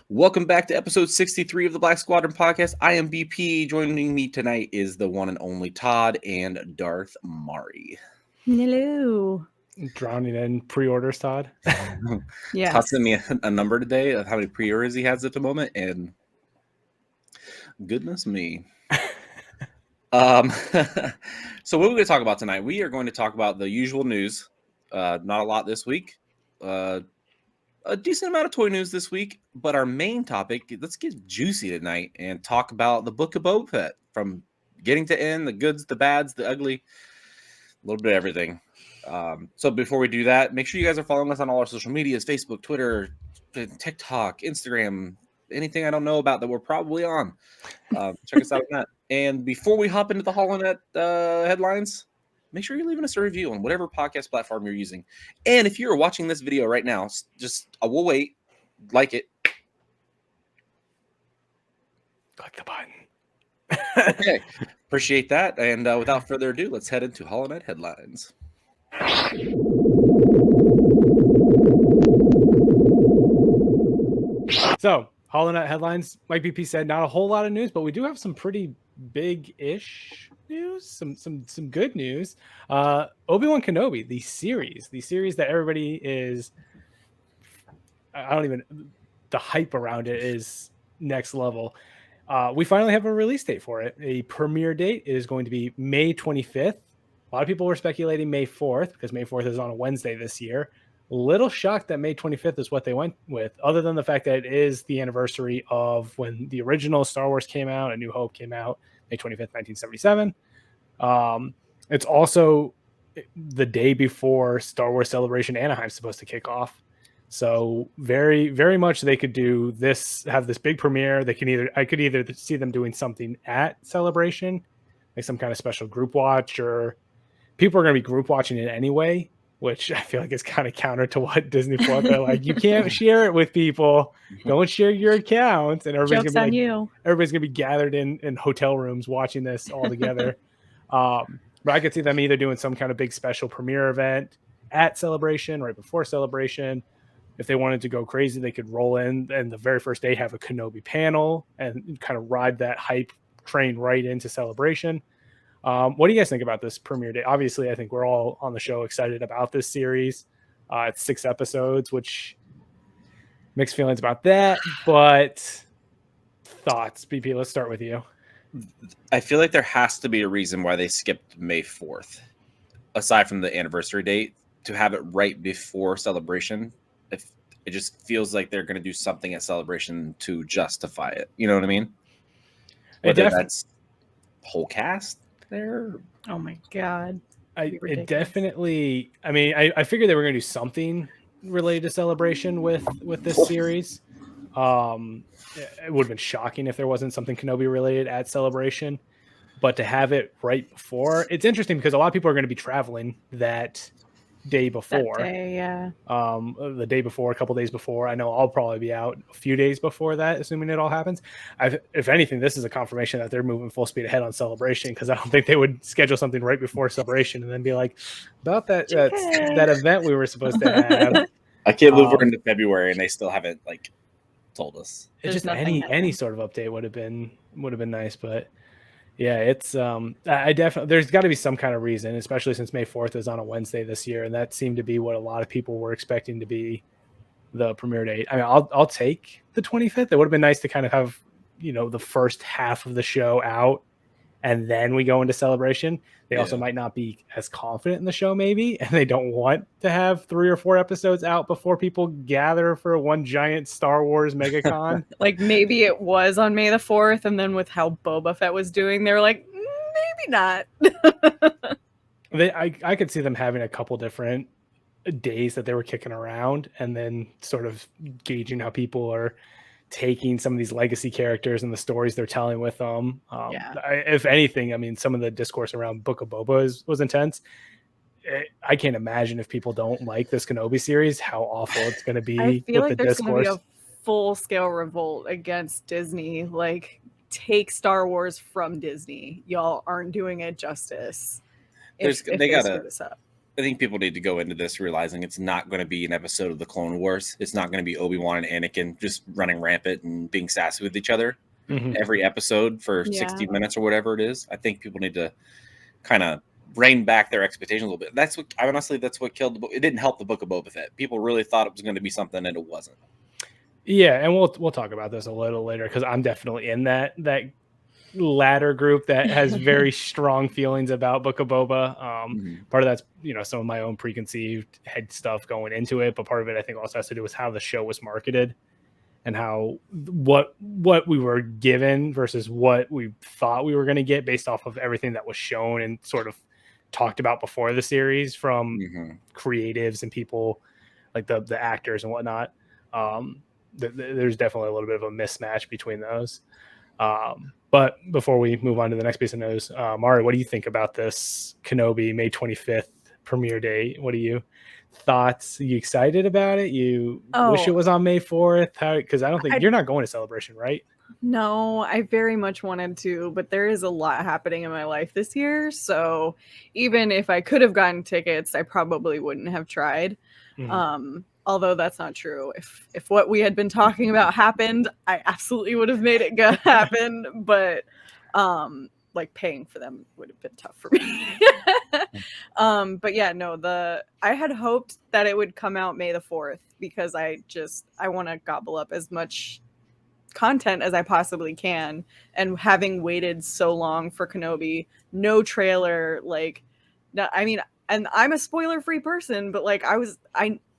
Welcome back to episode 63 of the Black Squadron podcast. I am BP. Joining me tonight is the one and only Todd and Darth Mari. Hello. Drowning in pre-orders, Todd. Yes. Todd sent me a number today of how many pre-orders he has at the moment, and goodness me. So what are we going to talk about tonight? We are going to talk about the usual news. Not a lot this week. A decent amount of toy news this week, but our main topic, let's get juicy tonight and talk about the Book of Boba Fett, from getting to end, the goods, the bads, the ugly, a little bit of everything. So before we do that, make sure you guys are following us on all our social medias, Facebook, Twitter, TikTok, Instagram, anything I don't know about that we're probably on. Check us out on that. And before we hop into the Holonet headlines, make sure you're leaving us a review on whatever podcast platform you're using. And if you're watching this video right now, just we'll wait, like it. Click the button. Okay, appreciate that. And without further ado, let's head into Holonet headlines. So, Holonet headlines, like BP said, not a whole lot of news, but we do have some pretty big-ish news, some good news. Obi-Wan Kenobi, the series that everybody is, the hype around it is next level. We finally have a release date for it. A premiere date is going to be May 25th. A lot of people were speculating May 4th because May 4th is on a Wednesday this year. Little shocked that May 25th is what they went with, other than the fact that it is the anniversary of when the original Star Wars came out, A New Hope came out, May 25th, 1977. It's also the day before Star Wars Celebration Anaheim's supposed to kick off. So very, very much they could do this, have this big premiere. I could either see them doing something at Celebration, like some kind of special group watch, or people are going to be group watching it anyway, which I feel like is kind of counter to what Disney Plus. They're like, you can't share it with people. Don't share your account. And everybody's going to be gathered in hotel rooms watching this all together. But I could see them either doing some kind of big special premiere event at Celebration, right before Celebration. If they wanted to go crazy, they could roll in and the very first day have a Kenobi panel and kind of ride that hype train right into Celebration. What do you guys think about this premiere day? Obviously, I think we're all on the show excited about this series. It's 6 episodes, which mixed feelings about that. But thoughts, BP, let's start with you. I feel like there has to be a reason why they skipped May 4th, aside from the anniversary date, to have it right before Celebration. If it just feels like they're going to do something at Celebration to justify it. You know what I mean? Whether that's whole cast there. Oh my God. I figured they were going to do something related to Celebration with this series. It would have been shocking if there wasn't something Kenobi related at Celebration, but to have it right before, it's interesting because a lot of people are going to be traveling that day before. The day before, a couple days before. I know I'll probably be out a few days before that, assuming it all happens. If anything, this is a confirmation that they're moving full speed ahead on Celebration, because I don't think they would schedule something right before Celebration and then be like, about that event we were supposed to have. I can't believe we're into February and they still haven't told us. It's just any sort of update would have been nice, but yeah, it's I definitely, there's got to be some kind of reason, especially since May 4th is on a Wednesday this year, and that seemed to be what a lot of people were expecting to be the premiere date. I mean, I'll take the 25th. It would have been nice to kind of have, the first half of the show out, and then we go into Celebration. They also might not be as confident in the show, maybe, and they don't want to have 3 or 4 episodes out before people gather for one giant Star Wars MegaCon. Like maybe it was on May the 4th, and then with how Boba Fett was doing, they were like, maybe not. I could see them having a couple different days that they were kicking around, and then sort of gauging how people are taking some of these legacy characters and the stories they're telling with them. If anything, I mean, some of the discourse around Book of Boba was intense. I can't imagine, if people don't like this Kenobi series, how awful it's going to be. I feel like there's going to be a full-scale revolt against Disney. Like, take Star Wars from Disney. Y'all aren't doing it justice. They gotta I think people need to go into this realizing it's not going to be an episode of the Clone Wars. It's not going to be Obi-Wan and Anakin just running rampant and being sassy with each other every episode for 60 minutes or whatever it is. I think people need to kind of rein back their expectations a little bit. That's what killed the book. It didn't help the Book of Boba Fett. People really thought it was going to be something and it wasn't. Yeah, and we'll talk about this a little later because I'm definitely in that latter group that has very strong feelings about Book of Boba. Part of that's some of my own preconceived head stuff going into it, but part of it I think also has to do with how the show was marketed and how what we were given versus what we thought we were going to get based off of everything that was shown and sort of talked about before the series from creatives and people like the actors and whatnot. There's definitely a little bit of a mismatch between those. But before we move on to the next piece of news, Mari, what do you think about this Kenobi May 25th premiere date? What are you thoughts? Are you excited about it? You wish it was on May 4th? Because I don't think you're not going to Celebration, right? No, I very much wanted to, but there is a lot happening in my life this year. So even if I could have gotten tickets, I probably wouldn't have tried. Although that's not true. If what we had been talking about happened, I absolutely would have made it happen. But like paying for them would have been tough for me. But yeah, no, I had hoped that it would come out May the 4th because I want to gobble up as much content as I possibly can. And having waited so long for Kenobi, no trailer, and I'm a spoiler-free person, but like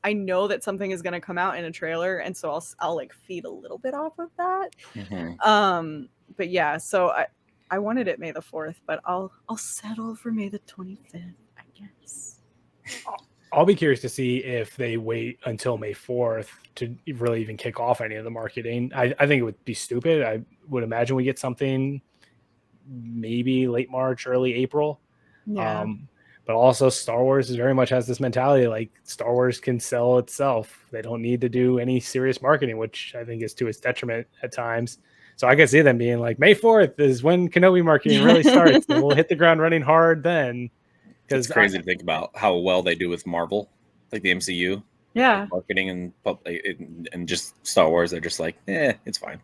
I know that something is going to come out in a trailer, and so I'll like feed a little bit off of that. But yeah, so I wanted it May the 4th, but I'll settle for May the 25th, I guess. I'll be curious to see if they wait until May 4th to really even kick off any of the marketing. I think it would be stupid. I would imagine we get something maybe late March, early April. Yeah. But also Star Wars very much has this mentality like Star Wars can sell itself. They don't need to do any serious marketing, which I think is to its detriment at times. So I can see them being like, May 4th is when Kenobi marketing really starts. And we'll hit the ground running hard then. It's crazy to think about how well they do with Marvel, like the MCU. Yeah. Marketing and just Star Wars, they're just like, it's fine.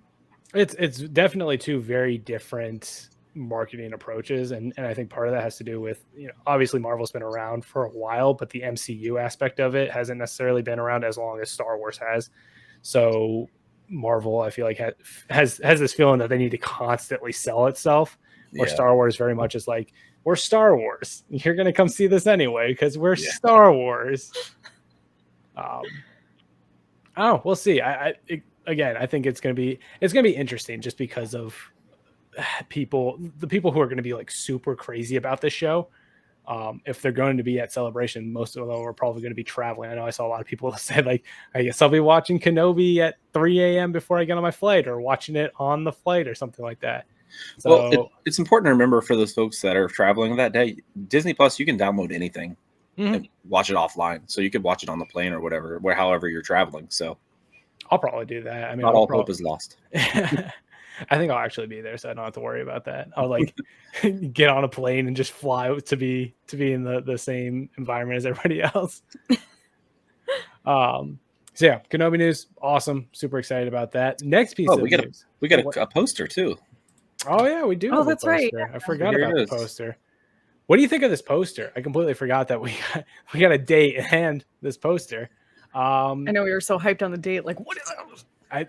It's definitely two very different marketing approaches, and I think part of that has to do with obviously Marvel's been around for a while, but the MCU aspect of it hasn't necessarily been around as long as Star Wars has. So Marvel, I feel like has this feeling that they need to constantly sell itself, where Star Wars very much is like, we're Star Wars, you're gonna come see this anyway because we're Star Wars. We'll see. I think it's gonna be interesting just because of the people who are going to be like super crazy about this show. If they're going to be at Celebration, most of them are probably going to be traveling. I know I saw a lot of people say like, I guess I'll be watching Kenobi at 3 a.m. before I get on my flight, or watching it on the flight or something like that. So well, it's important to remember for those folks that are traveling that day, Disney Plus, you can download anything and watch it offline. So you could watch it on the plane or whatever, however you're traveling. So I'll probably do that. I mean, not all hope is lost. I think I'll actually be there, so I don't have to worry about that. I'll like get on a plane and just fly to be in the same environment as everybody else. So yeah, Kenobi news, awesome, super excited about that. Next piece of news, we got a poster too. Oh yeah, we do. Oh, that's right. I forgot about the poster. What do you think of this poster? I completely forgot that we got a date and this poster. I know we were so hyped on the date. Like, what is that?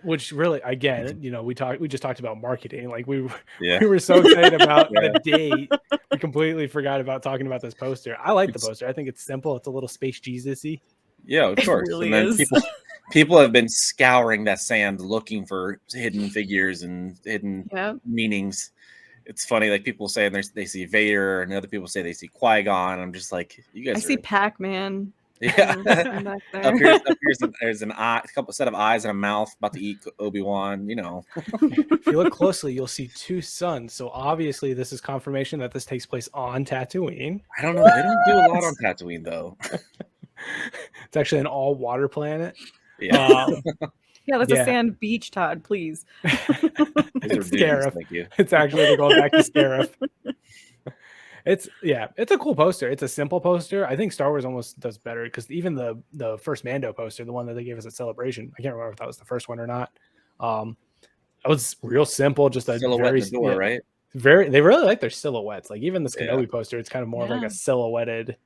Which really, again, we just talked about marketing. Like we were so excited about the date, we completely forgot about talking about this poster. I like the poster. I think it's simple. It's a little Space Jesus-y. Yeah, of course. Really and then is. people have been scouring that sand looking for hidden figures and hidden meanings. It's funny, like people saying they see Vader, and other people say they see Qui-Gon. I'm just like, you guys. I see Pac-Man. Yeah. Back there. up here there's an eye, a couple set of eyes and a mouth about to eat Obi-Wan. If you look closely, you'll see two suns. So obviously, this is confirmation that this takes place on Tatooine. I don't know. They don't do a lot on Tatooine though. It's actually an all-water planet. Yeah. Yeah, that's a sand beach, Todd. Please. It's Scarif. Thank you. It's actually they're going back to Scarif. It's a cool poster. It's a simple poster. I think Star Wars almost does better because even the first Mando poster, the one that they gave us at Celebration, I can't remember if that was the first one or not. It was real simple, just a Silhouette very in the door, right? they really like their silhouettes. Like even the Yeah. Kenobi poster, it's kind of more of like Yeah. a silhouetted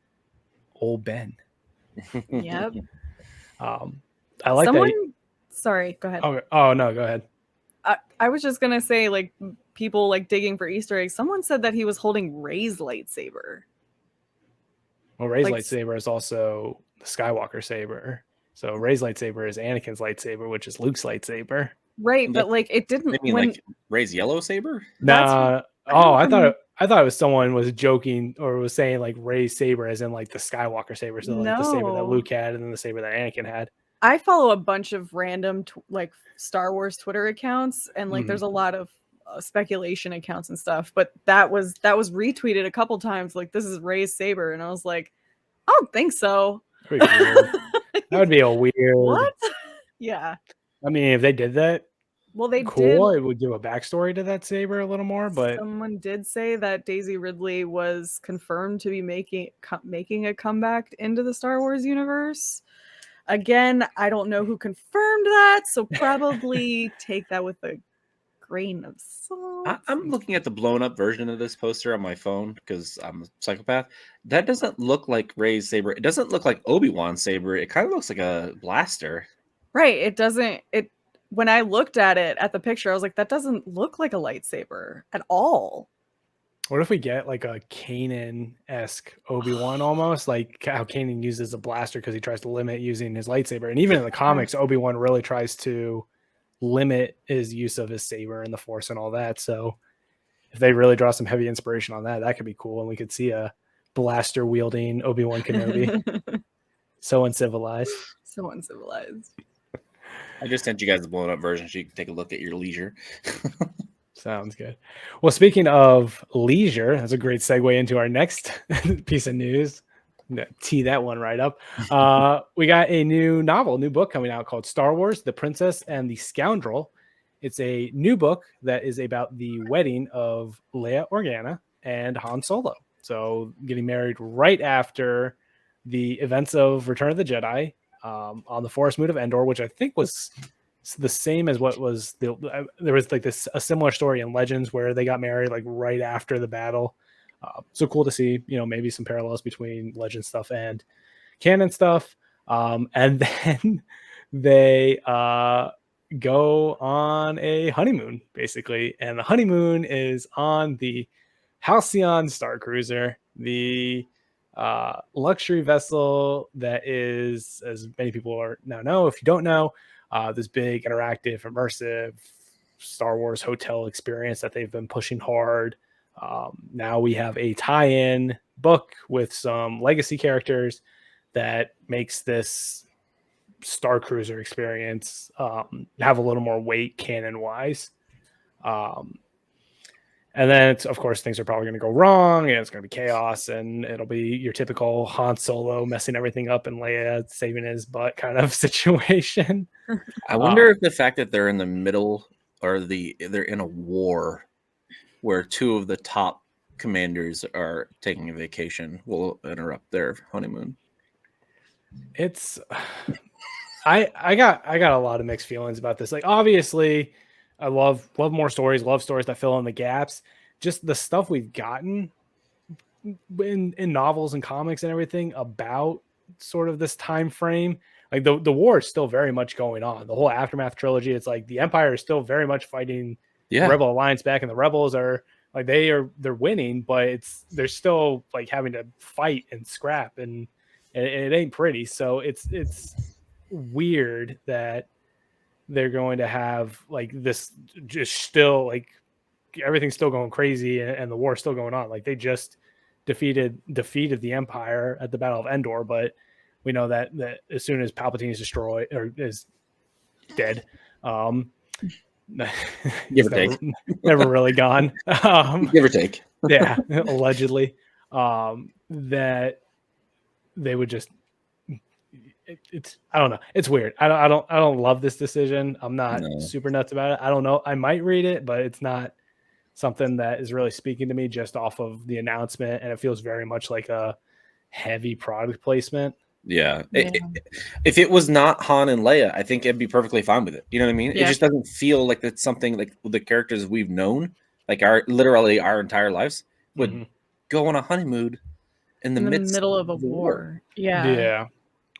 old Ben. Yep. I like Someone. that. Sorry, go ahead. Oh no, go ahead. I was just gonna say, like, people like digging for Easter eggs. Someone said that he was holding Rey's lightsaber. Well, Rey's Like, lightsaber is also the Skywalker saber. So Rey's lightsaber is Anakin's lightsaber, which is Luke's lightsaber. Right, but like it didn't. I mean, when like Rey's yellow saber. Nah. I don't I remember- thought it was someone was joking or was saying like Rey's saber as in like the Skywalker saber, so like the saber that No. Luke had and then the saber that Anakin had. I follow a bunch of random like Star Wars Twitter accounts, and like Mhm. there's a lot of speculation accounts and stuff. But that was retweeted a couple times. Like, this is Rey's saber, and I was like, I don't think so. That'd be weird. That would be a weird. What? Yeah. I mean, if they did that, Well, they cool. did. It would give a backstory to that saber a little more, but Someone did say that Daisy Ridley was confirmed to be making a comeback into the Star Wars universe. Again, I don't know who confirmed that, so probably take that with a grain of salt. I'm looking at the blown up version of this poster on my phone because I'm a psychopath. That doesn't look like Rey's saber. It doesn't look like Obi-Wan's saber. It kind of looks like a blaster. Right. It doesn't. When I looked at it at the picture, I was like, that doesn't look like a lightsaber at all. what if we get like a Kanan-esque Obi-Wan almost, like how Kanan uses a blaster because he tries to limit using his lightsaber, and even in the comics, Obi-Wan really tries to limit his use of his saber and the Force and all that. So if they really draw some heavy inspiration on that, that could be cool, and we could see a blaster wielding Obi-Wan Kenobi. So uncivilized. So uncivilized. I just sent you guys the blown up version so you can take a look at your leisure. Sounds good. Well, speaking of leisure, that's a great segue into our next piece of news. Tee that one right up. We got a new book coming out called Star Wars, The Princess and the Scoundrel. It's a new book that is about the wedding of Leia Organa and Han Solo. So getting married right after the events of Return of the Jedi on the Forest Moon of Endor, which I think was the same as what was there was like a similar story in Legends where they got married like right after the battle. So cool to see, maybe some parallels between Legend stuff and canon stuff. And then they go on a honeymoon, basically. And the honeymoon is on the Halcyon Star Cruiser, the luxury vessel that is, as many people now know, if you don't know, this big interactive immersive Star Wars hotel experience that they've been pushing hard. Now we have a tie-in book with some legacy characters that makes this Star Cruiser experience have a little more weight canon wise. And then of course things are probably going to go wrong and it's going to be chaos and it'll be your typical Han Solo messing everything up and Leia saving his butt kind of situation. I wonder if the fact that they're in the middle or they're in a war where two of the top commanders are taking a vacation will interrupt their honeymoon. It's I got a lot of mixed feelings about this. Like obviously I love more stories, love stories that fill in the gaps. Just the stuff we've gotten in novels and comics and everything about sort of this time frame. Like the war is still very much going on. The whole Aftermath trilogy, it's like the Empire is still very much fighting the Rebel Alliance back, and the Rebels are like they're winning, but they're still like having to fight and scrap, and it ain't pretty. So it's weird that they're going to have like this just still like everything's still going crazy and the war's still going on. Like they just defeated the Empire at the Battle of Endor, but we know that as soon as Palpatine is destroyed or is dead, give or take, never really gone. Give or take, yeah, allegedly, that they would just. It's I don't know. It's weird. I don't love this decision. I'm not super nuts about it. I don't know. I might read it, but it's not something that is really speaking to me just off of the announcement, and it feels very much like a heavy product placement. Yeah. Yeah. If it was not Han and Leia, I think I'd be perfectly fine with it. You know what I mean? It Yeah. just doesn't feel like it's something like the characters we've known, like literally our entire lives, would go on a honeymoon in the middle of a the war. Yeah. Yeah.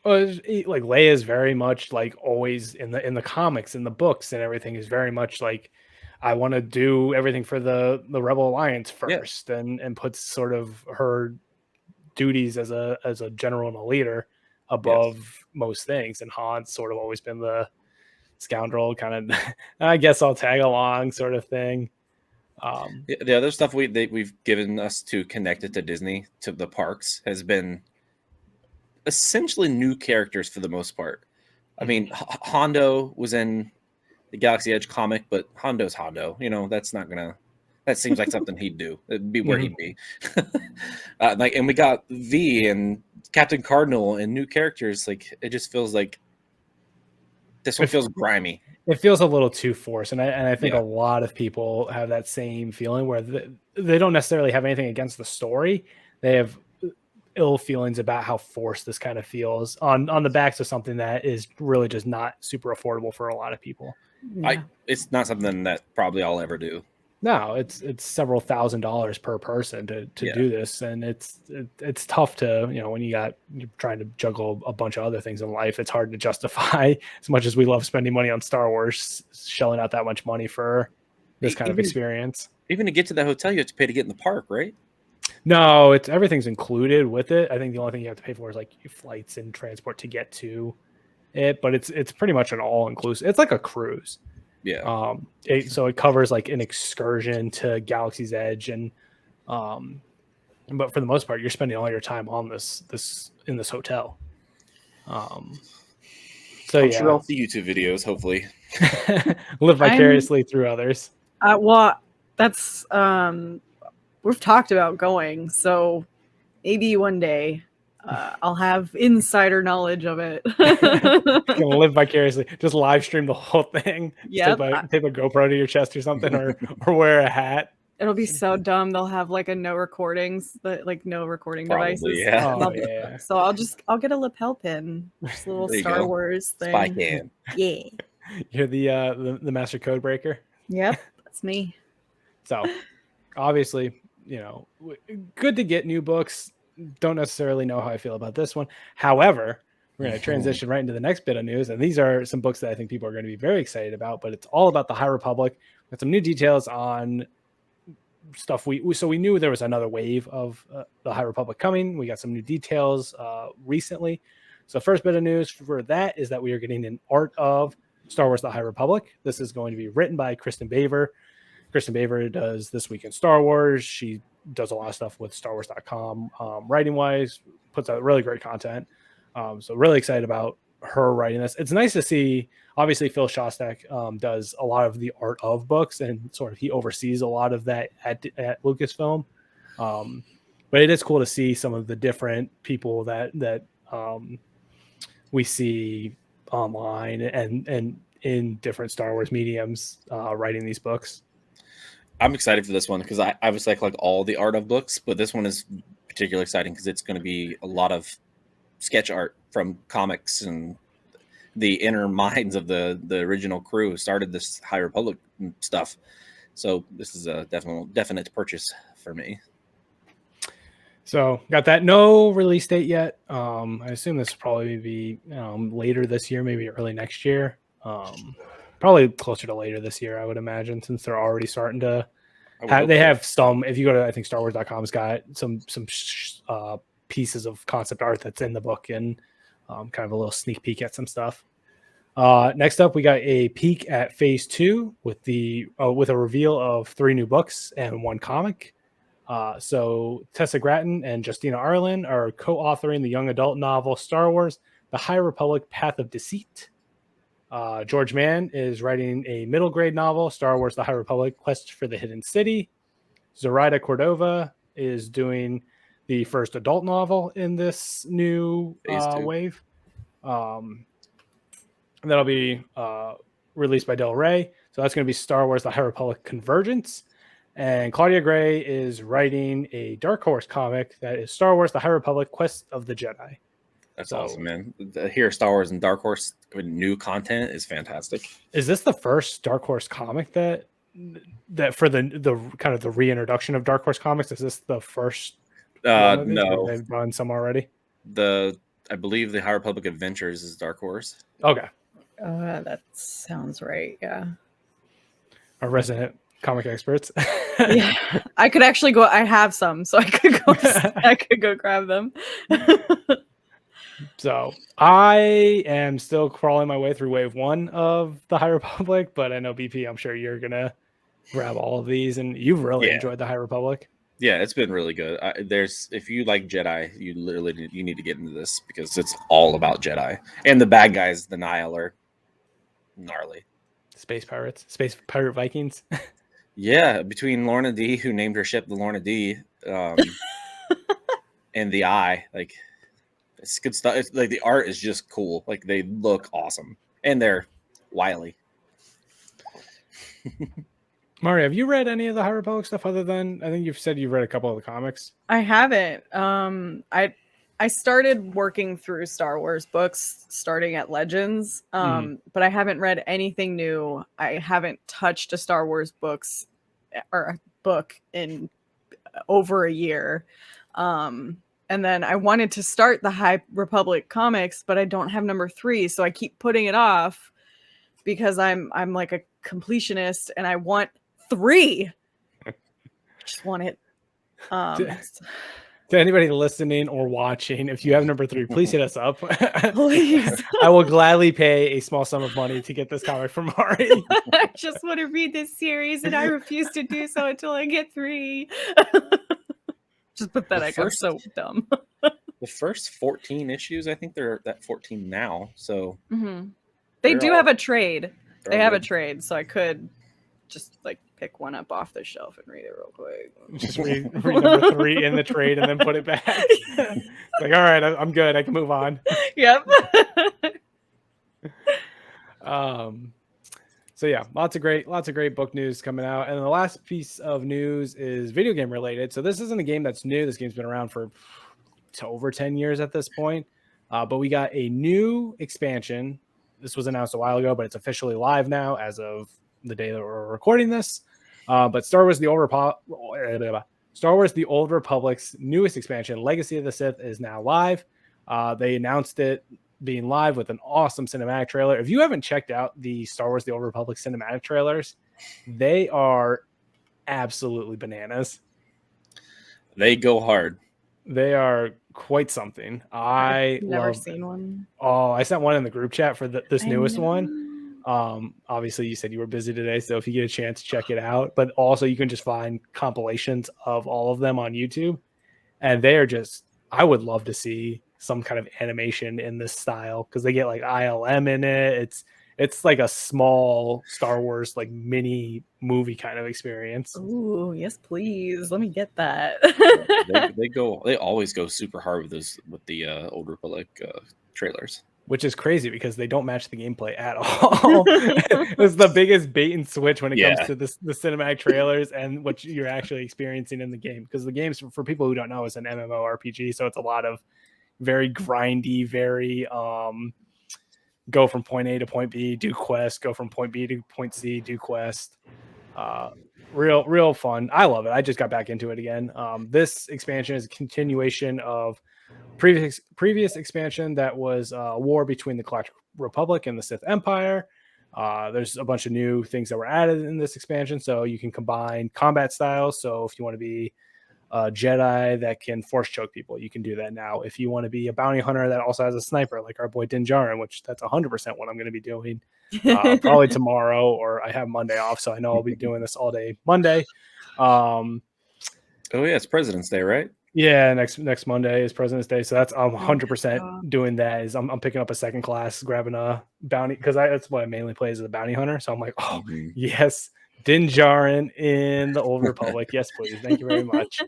Well, like Leia is very much like always in the comics, in the books, and everything is very much like, I want to do everything for the Rebel Alliance first, and puts sort of her duties as a general and a leader above most things. And Han's sort of always been the scoundrel kind of, I guess I'll tag along sort of thing. The other stuff we've given us to connect it to Disney, to the parks, has been essentially new characters for the most part. I mean, Hondo was in the Galaxy Edge comic, but Hondo's Hondo. You know, that's not gonna. That seems like something he'd do. It'd be where he'd be. And we got V and Captain Cardinal and new characters. Like, it just feels like this one feels grimy. It feels a little too forced, and I think a lot of people have that same feeling where they don't necessarily have anything against the story. They have ill feelings about how forced this kind of feels on the backs of something that is really just not super affordable for a lot of people. Yeah. It's not something that probably I'll ever do. No, it's several $1,000s per person to do this, and it's tough to, when you're trying to juggle a bunch of other things in life. It's hard to justify, as much as we love spending money on Star Wars, shelling out that much money for this kind of experience. Even to get to the hotel, you have to pay to get in the park, right? No, everything's included with it. I think the only thing you have to pay for is like your flights and transport to get to it, but it's pretty much an all inclusive. It's like a cruise. Yeah. So it covers like an excursion to Galaxy's Edge, and but for the most part, you're spending all your time on this in this hotel. So I'm sure I'll see YouTube videos, hopefully. Live vicariously through others. Well, that's we've talked about going, so maybe one day I'll have insider knowledge of it. Gonna live vicariously. Just live stream the whole thing. Yeah. Tape a GoPro to your chest or something, or wear a hat. It'll be so dumb. They'll have like no recording devices. Yeah. Oh, yeah. So I'll get a lapel pin. Just a little Star Wars thing. Spy cam. Yeah. You're the master code breaker. Yep, that's me. So obviously, good to get new books. Don't necessarily know how I feel about this one. However, we're going to transition right into the next bit of news. And these are some books that I think people are going to be very excited about, but it's all about the High Republic. We've got some new details on stuff. We knew there was another wave of the High Republic coming. We got some new details recently. So first bit of news for that is that we are getting an Art of Star Wars: The High Republic. This is going to be written by Kristen Baver. Kristen Baver does This Week in Star Wars. She does a lot of stuff with StarWars.com, writing wise, puts out really great content. So really excited about her writing this. It's nice to see. Obviously, Phil Shostak does a lot of the art of books, and sort of he oversees a lot of that at Lucasfilm. But it is cool to see some of the different people that we see online and in different Star Wars mediums writing these books. I'm excited for this one because I obviously like all the art of books, but this one is particularly exciting because it's going to be a lot of sketch art from comics and the inner minds of the original crew who started this High Republic stuff. So this is a definite purchase for me. So got that. No release date yet. I assume this will probably be later this year, maybe early next year. Probably closer to later this year, I would imagine, since they're already starting to have some. If you go to, I think StarWars.com's got some pieces of concept art that's in the book, and kind of a little sneak peek at some stuff. Next up, we got a peek at Phase 2 with a reveal of 3 new books and 1 comic. So Tessa Gratton and Justina Arlen are co-authoring the young adult novel Star Wars: The High Republic Path of Deceit. George Mann is writing a middle grade novel, Star Wars: The High Republic Quest for the Hidden City. Zoraida Cordova is doing the first adult novel in this new wave. That'll be released by Del Rey. So that's going to be Star Wars: The High Republic Convergence. And Claudia Gray is writing a Dark Horse comic that is Star Wars: The High Republic: Quest of the Jedi. That's awesome, man. Here, Star Wars and Dark Horse with new content is fantastic. Is this the first Dark Horse comic that for the kind of the reintroduction of Dark Horse comics? Is this the first? No, they've run some already. I believe the High Republic Adventures is Dark Horse. Okay, that sounds right. Yeah, our resident comic experts. Yeah, I could actually go. I have some, so I could go. I could go grab them. So I am still crawling my way through wave 1 of the High Republic, but I know BP, I'm sure you're gonna grab all of these, and you've really enjoyed the High Republic. Yeah, it's been really good. If you like Jedi, you need to get into this because it's all about Jedi, and the bad guys, the Nihil, are gnarly. Space pirate Vikings. Yeah, between Lorna D, who named her ship the Lorna D, and the Eye, like. It's good stuff. It's like the art is just cool. Like they look awesome and they're wily. Mario, have you read any of the High Republic stuff other than I think you've said you've read a couple of the comics? I haven't. I started working through Star Wars books starting at Legends, but I haven't read anything new. I haven't touched a Star Wars book in over a year. And then I wanted to start the High Republic comics, but I don't have number 3, so I keep putting it off because I'm like a completionist and I want 3. I just want it. To anybody listening or watching, if you have number 3, please hit us up. Please. I will gladly pay a small sum of money to get this comic from Mari. I just want to read this series and I refuse to do so until I get 3. Just pathetic. I'm so dumb. The first 14 issues, I think they're at 14 now. So they do have a trade. They have a trade, so I could just like pick one up off the shelf and read it real quick. Just read number 3 in the trade and then put it back. Like, all right, I'm good. I can move on. Yep. So yeah, lots of great book news coming out. And the last piece of news is video game related. So this isn't a game that's new. This game's been around for over 10 years at this point. But we got a new expansion. This was announced a while ago, but it's officially live now as of the day that we're recording this. But Star Wars: The Old Republic's newest expansion, Legacy of the Sith, is now live. They announced it being live with an awesome cinematic trailer. If you haven't checked out the Star Wars: The Old Republic cinematic trailers, they are absolutely bananas. They go hard. They are quite something. I've never seen one. Oh, I sent one in the group chat for this newest one. Obviously you said you were busy today, so if you get a chance, check it out. But also you can just find compilations of all of them on YouTube. And they are just, I would love to see some kind of animation in this style because they get like ILM in it. It's like a small Star Wars like mini movie kind of experience. Ooh, yes, please. Let me get that. they always go super hard with the Old Republic trailers. Which is crazy because they don't match the gameplay at all. It's the biggest bait and switch when it comes to the cinematic trailers and what you're actually experiencing in the game. Because the game's, for people who don't know, is an MMORPG, so it's a lot of very grindy, very go from point A to point B, do quest, go from point B to point C, do quest. Real fun. I love it. I just got back into it again. This expansion is a continuation of previous expansion that was a war between the Galactic Republic and the Sith Empire. There's a bunch of new things that were added in this expansion, so you can combine combat styles. So if you want to be a Jedi that can force choke people, you can do that now. If you want to be a bounty hunter that also has a sniper, like our boy Din Djarin, which that's 100% what I'm going to be doing probably tomorrow, or I have Monday off, so I know I'll be doing this all day Monday. Oh yeah, it's President's Day, right? Yeah, next Monday is President's Day, so that's 100% doing that. Is I'm picking up a second class, grabbing a bounty because that's what I mainly play as a bounty hunter. So I'm like, oh yes, Din Djarin in the Old Republic, yes please, thank you very much.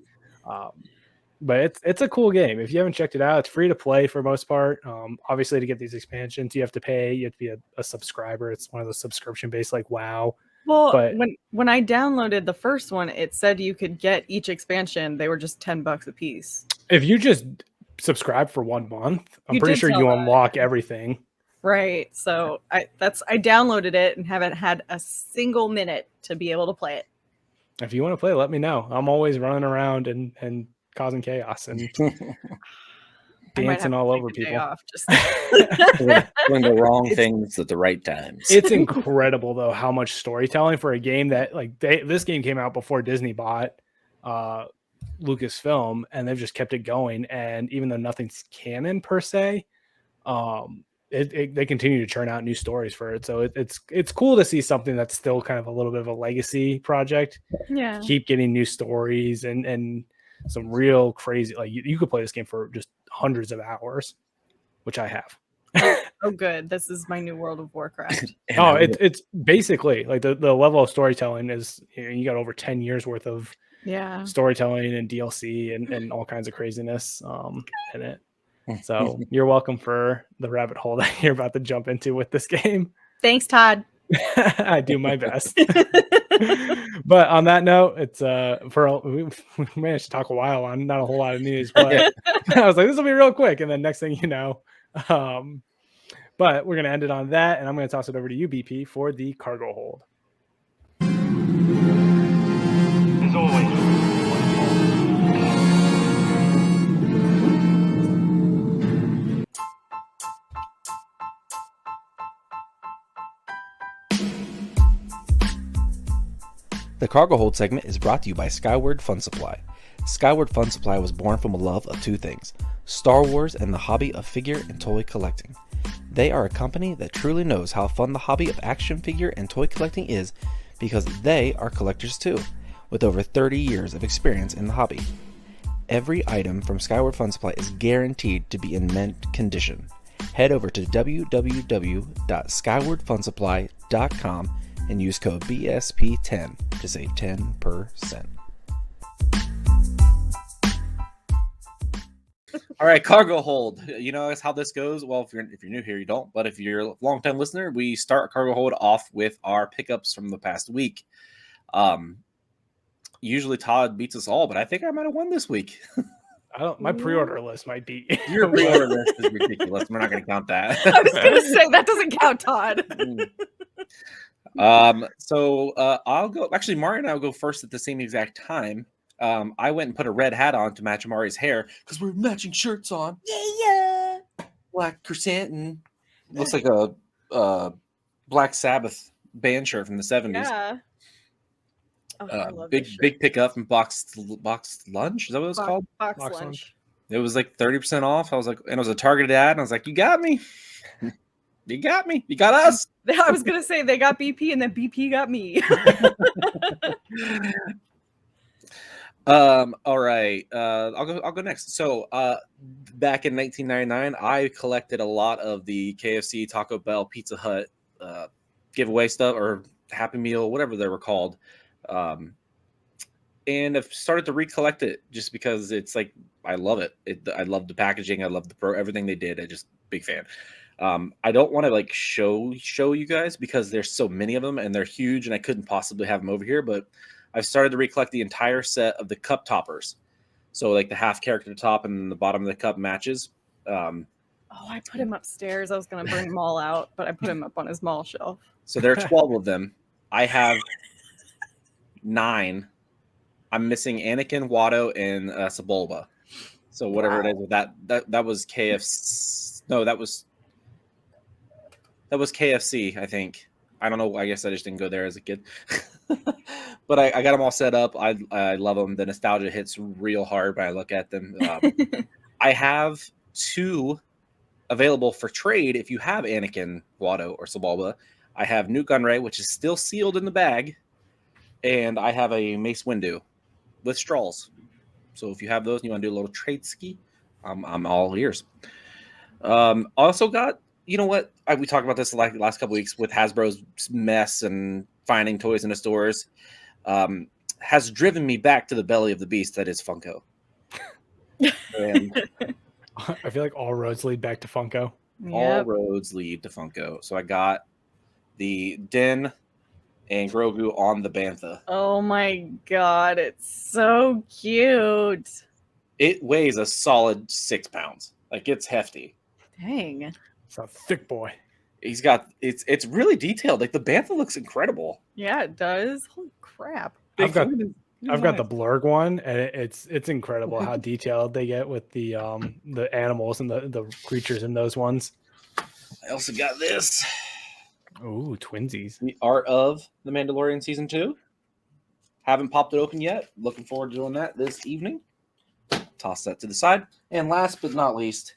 But it's a cool game. If you haven't checked it out, it's free to play for most part. Obviously, to get these expansions, you have to pay. You have to be a subscriber. It's one of those subscription based like WoW. Well, But when I downloaded the first one, it said you could get each expansion. They were just $10 a piece. if you just subscribe for 1 month, I'm You pretty did sure tell you that, unlock everything. Right. So I downloaded it and haven't had a single minute to be able to play it. If you want to play, let me know. I'm always running around and causing chaos and dancing all over people. Off, just Doing the wrong things at the right times. It's incredible though how much storytelling for a game that like this game came out before Disney bought Lucasfilm, and they've just kept it going. And even though nothing's canon per se, they continue to churn out new stories for it. So it's cool to see something that's still kind of a little bit of a legacy project. Yeah, keep getting new stories and some real crazy. Like you could play this game for just hundreds of hours, which I have. Oh, good. This is my new World of Warcraft. Oh, it's basically like the level of storytelling is, you got over 10 years worth of storytelling and DLC and all kinds of craziness in it. So you're welcome for the rabbit hole that you're about to jump into with this game. Thanks, Todd. I do my best. But on that note, it's we managed to talk a while on not a whole lot of news, but I was like, this will be real quick. And then next thing you know, but we're going to end it on that. And I'm going to toss it over to you, BP, for the cargo hold. As always. The Cargo Hold segment is brought to you by Skyward Fun Supply. Skyward Fun Supply was born from a love of two things: Star Wars and the hobby of figure and toy collecting. They are a company that truly knows how fun the hobby of action figure and toy collecting is, because they are collectors too, with over 30 years of experience in the hobby. Every item from Skyward Fun Supply is guaranteed to be in mint condition. Head over to www.skywardfunsupply.com and use code BSP10 to save 10%. All right, cargo hold. You know that's how this goes. Well, if you're new here, you don't. But if you're a long-time listener, we start cargo hold off with our pickups from the past week. Usually Todd beats us all, but I think I might have won this week. My pre-order list might be. Your pre-order list is ridiculous. We're not going to count that. I was going to say that doesn't count, Todd. So I'll go. Actually, Mari and I will go first at the same exact time. I went and put a red hat on to match Mari's hair because we're matching shirts on. Yeah. Black chrysanthemum. Looks like a Black Sabbath band shirt from the 70s. Yeah. Oh, big pickup from Boxed Lunch. Is that what it was called? Box Lunch. It was like 30% off. I was like, and it was a targeted ad. And I was like, you got me. You got me. You got us. I was gonna say they got BP and then BP got me. All right. I'll go next. So back in 1999, I collected a lot of the KFC, Taco Bell, Pizza Hut giveaway stuff, or Happy Meal, whatever they were called. And I've started to recollect it just because it's like I love it. I love the packaging. I love everything they did. I just big fan. I don't want to like show you guys because there's so many of them and they're huge and I couldn't possibly have them over here, but I've started to recollect the entire set of the cup toppers. So like the half character top and the bottom of the cup matches. I put him upstairs. I was going to bring them all out, but I put him up on his mall shelf. So there are 12 of them. I have 9. I'm missing Anakin, Watto, and Sebulba. So whatever it is with that was KFC. No, that was KFC, I think. I don't know. I guess I just didn't go there as a kid. But I got them all set up. I love them. The nostalgia hits real hard when I look at them. I have 2 available for trade if you have Anakin, Watto, or Sebulba. I have Nute Gunray, which is still sealed in the bag. And I have a Mace Windu with straws. So if you have those and you want to do a little trade ski, I'm all ears. Also got, you know what? We talked about this like the last couple weeks with Hasbro's mess and finding toys in the stores. Has driven me back to the belly of the beast that is Funko. And I feel like all roads lead back to Funko. All roads lead to Funko. So I got the Den and Grogu on the bantha. Oh my god, it's so cute. It weighs a solid 6 pounds. Like, it's hefty. Dang. It's a thick boy. He's got it's really detailed. Like, the bantha looks incredible. Yeah, it does. Holy crap. I've got Look at I've got the eyes. blurg one, and it's incredible how detailed they get with the animals and the creatures in those ones. I also got this. Ooh, twinsies. The Art of the Mandalorian Season 2. Haven't popped it open yet. Looking forward to doing that this evening. Toss that to the side. And last but not least,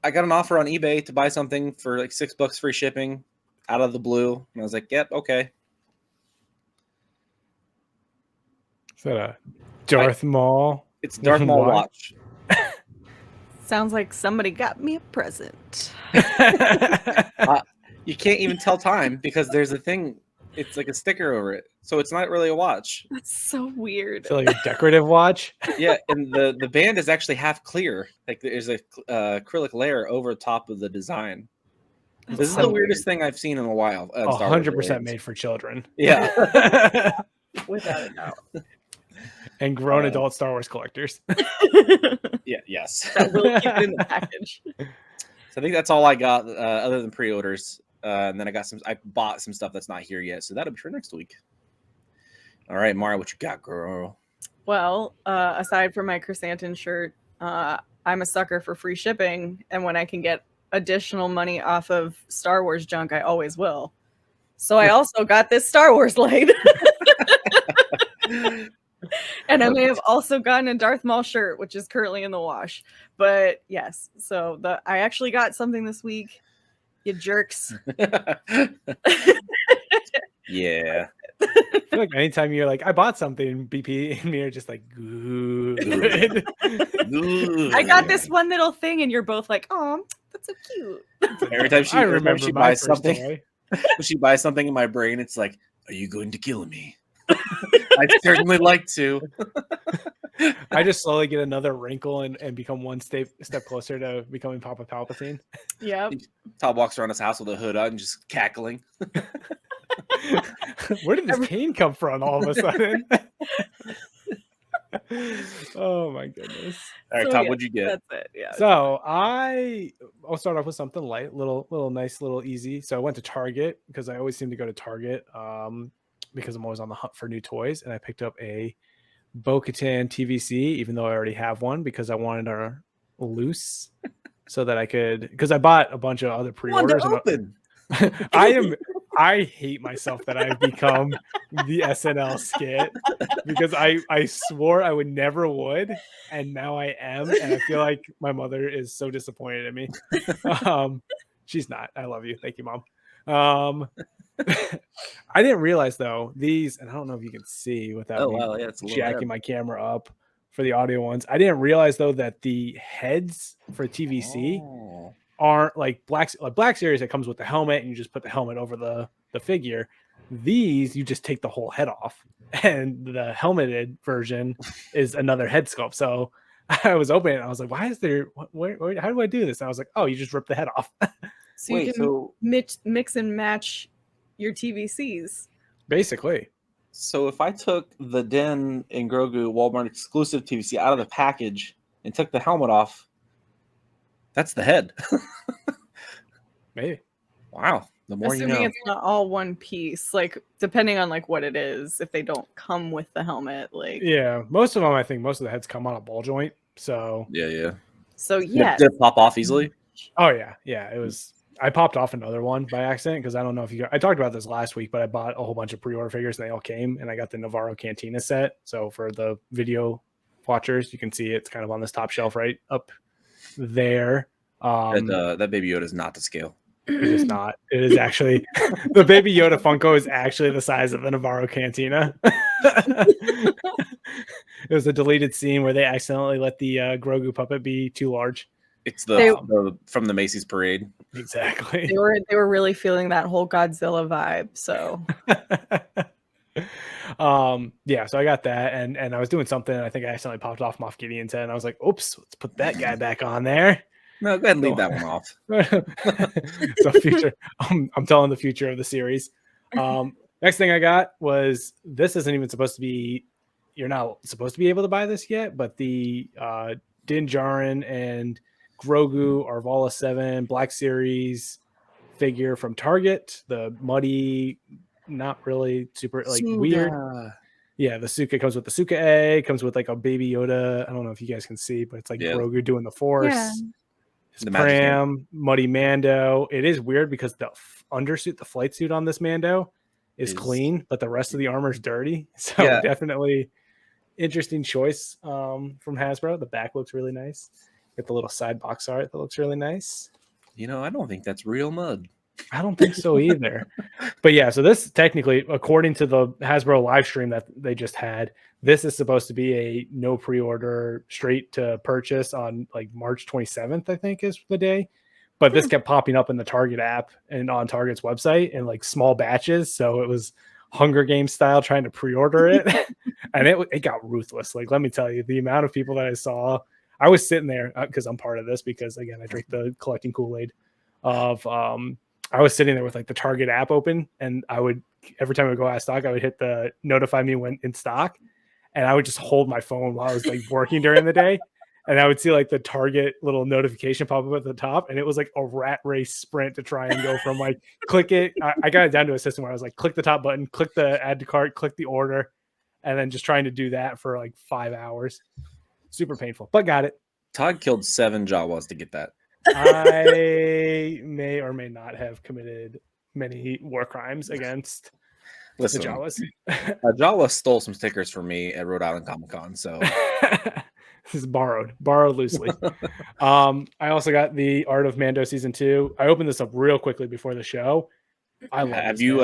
I got an offer on eBay to buy something for like $6 free shipping out of the blue. And I was like, yep, okay. Is that a Darth Maul? It's Darth Maul watch. Sounds like somebody got me a present. You can't even tell time because there's a thing. It's like a sticker over it. So it's not really a watch. That's so weird. It's like a decorative watch. Yeah, and the band is actually half clear. Like there's a acrylic layer over top of the design. This is so the weird. weirdest thing I've seen in a while. Star Wars 100% related. made for children. Yeah. Without a doubt. And grown adult Star Wars collectors. Yeah. Yes. That will keep it in the package. So I think that's all I got other than pre-orders. And then I bought some stuff that's not here yet. So that'll be for next week. All right, Mara, what you got, girl? Well, aside from my chrysanthemum shirt, I'm a sucker for free shipping. And when I can get additional money off of Star Wars junk, I always will. So I also got this Star Wars light. And I may have also gotten a Darth Maul shirt, which is currently in the wash. But yes, so I actually got something this week. You jerks. Yeah. I feel like anytime you're like, I bought something, BP and me are just like, good. I got this one little thing, and you're both like, "Oh, that's so cute." Every time I remember she my buys first something, toy. when she buys something in my brain, it's like, are you going to kill me? I'd certainly like to. I just slowly get another wrinkle and become one step closer to becoming Papa Palpatine. Yep. Todd walks around his house with a hood on, just cackling. Where did this cane come from all of a sudden? Oh my goodness. All right, So, Todd, yeah, what'd you get? That's it. Yeah. So I'll start off with something light, little nice, little easy. So I went to Target because I always seem to go to Target because I'm always on the hunt for new toys, and I picked up a Bo-Katan TVC, even though I already have one, because I wanted her loose so that I could, because I bought a bunch of other pre-orders. Open. I hate myself that I've become the SNL skit because I swore I would never would, and now I am, and I feel like my mother is so disappointed in me. She's not. I love you. Thank you, Mom. I didn't realize though these, and I don't know if you can see without me It's a little jacking my camera up for the audio ones. I didn't realize though that the heads for TVC aren't like Black Series that comes with the helmet and you just put the helmet over the figure. These you just take the whole head off, and the helmeted version is another head sculpt. So I was opening it, I was like, why is there how do I do this? And I was like, oh, you just rip the head off. So you can mix and match your TVCs. Basically. So if I took the Den and Grogu Walmart exclusive TVC out of the package and took the helmet off, that's the head. Maybe. Wow. The more Assuming you know. it's not all one piece, like depending on like what it is, if they don't come with the helmet, like Yeah, most of them, I think most of the heads come on a ball joint. So Yeah. so yeah. Did it pop off easily? oh yeah, it was. I popped off another one by accident because I don't know if I talked about this last week, but I bought a whole bunch of pre-order figures and they all came, and I got the Navarro Cantina set. So for the video watchers, you can see it's kind of on this top shelf right up there. That Baby Yoda is not to scale. It is not. It is actually the Baby Yoda Funko is actually the size of the Navarro Cantina. It was a deleted scene where they accidentally let the Grogu puppet be too large. It's the from the Macy's parade. Exactly. They were really feeling that whole Godzilla vibe. So yeah, so I got that, and I was doing something, and I think I accidentally popped off Moff Gideon's head, and I was like, oops, let's put that guy back on there. No, go ahead and leave that one off. So future, I'm telling the future of the series. Next thing I got was, this isn't even supposed to be, you're not supposed to be able to buy this yet, but the Din Djarin and Grogu Arvala 7 Black Series figure from Target, the muddy, not really super like weird. Yeah, the Suka comes with the Suka egg, comes with like a baby Yoda. I don't know if you guys can see, but it's like Grogu doing the Force. Yeah. His Pram, Muddy Mando. It is weird because the undersuit, the flight suit on this Mando is clean, but the rest of the armor is dirty. So definitely interesting choice from Hasbro. The back looks really nice. Get the little side box art that looks really nice. You know, I don't think that's real mud. I don't think so either. But yeah, so this technically, according to the Hasbro live stream that they just had, this is supposed to be a no pre-order, straight to purchase on like March 27th, I think is the day. But this kept popping up in the Target app and on Target's website in like small batches. So it was Hunger Games style trying to pre-order it. And it got ruthless. Like, let me tell you, the amount of people that I saw, I was sitting there because I'm part of this because, again, I drink the collecting Kool-Aid of I was sitting there with like the Target app open, and I would, every time I would go out of stock, I would hit the notify me when in stock, and I would just hold my phone while I was like working during the day, and I would see like the Target little notification pop up at the top, and it was like a rat race sprint to try and go from like click it. I got it down to a system where I was like, click the top button, click the add to cart, click the order, and then just trying to do that for like 5 hours. Super painful, but got it. Todd killed 7 Jawas to get that. I may or may not have committed many war crimes against the Jawas. Jawa stole some stickers from me at Rhode Island Comic Con, so this is borrowed loosely. I also got the Art of Mando season 2. I opened this up real quickly before the show. I love have you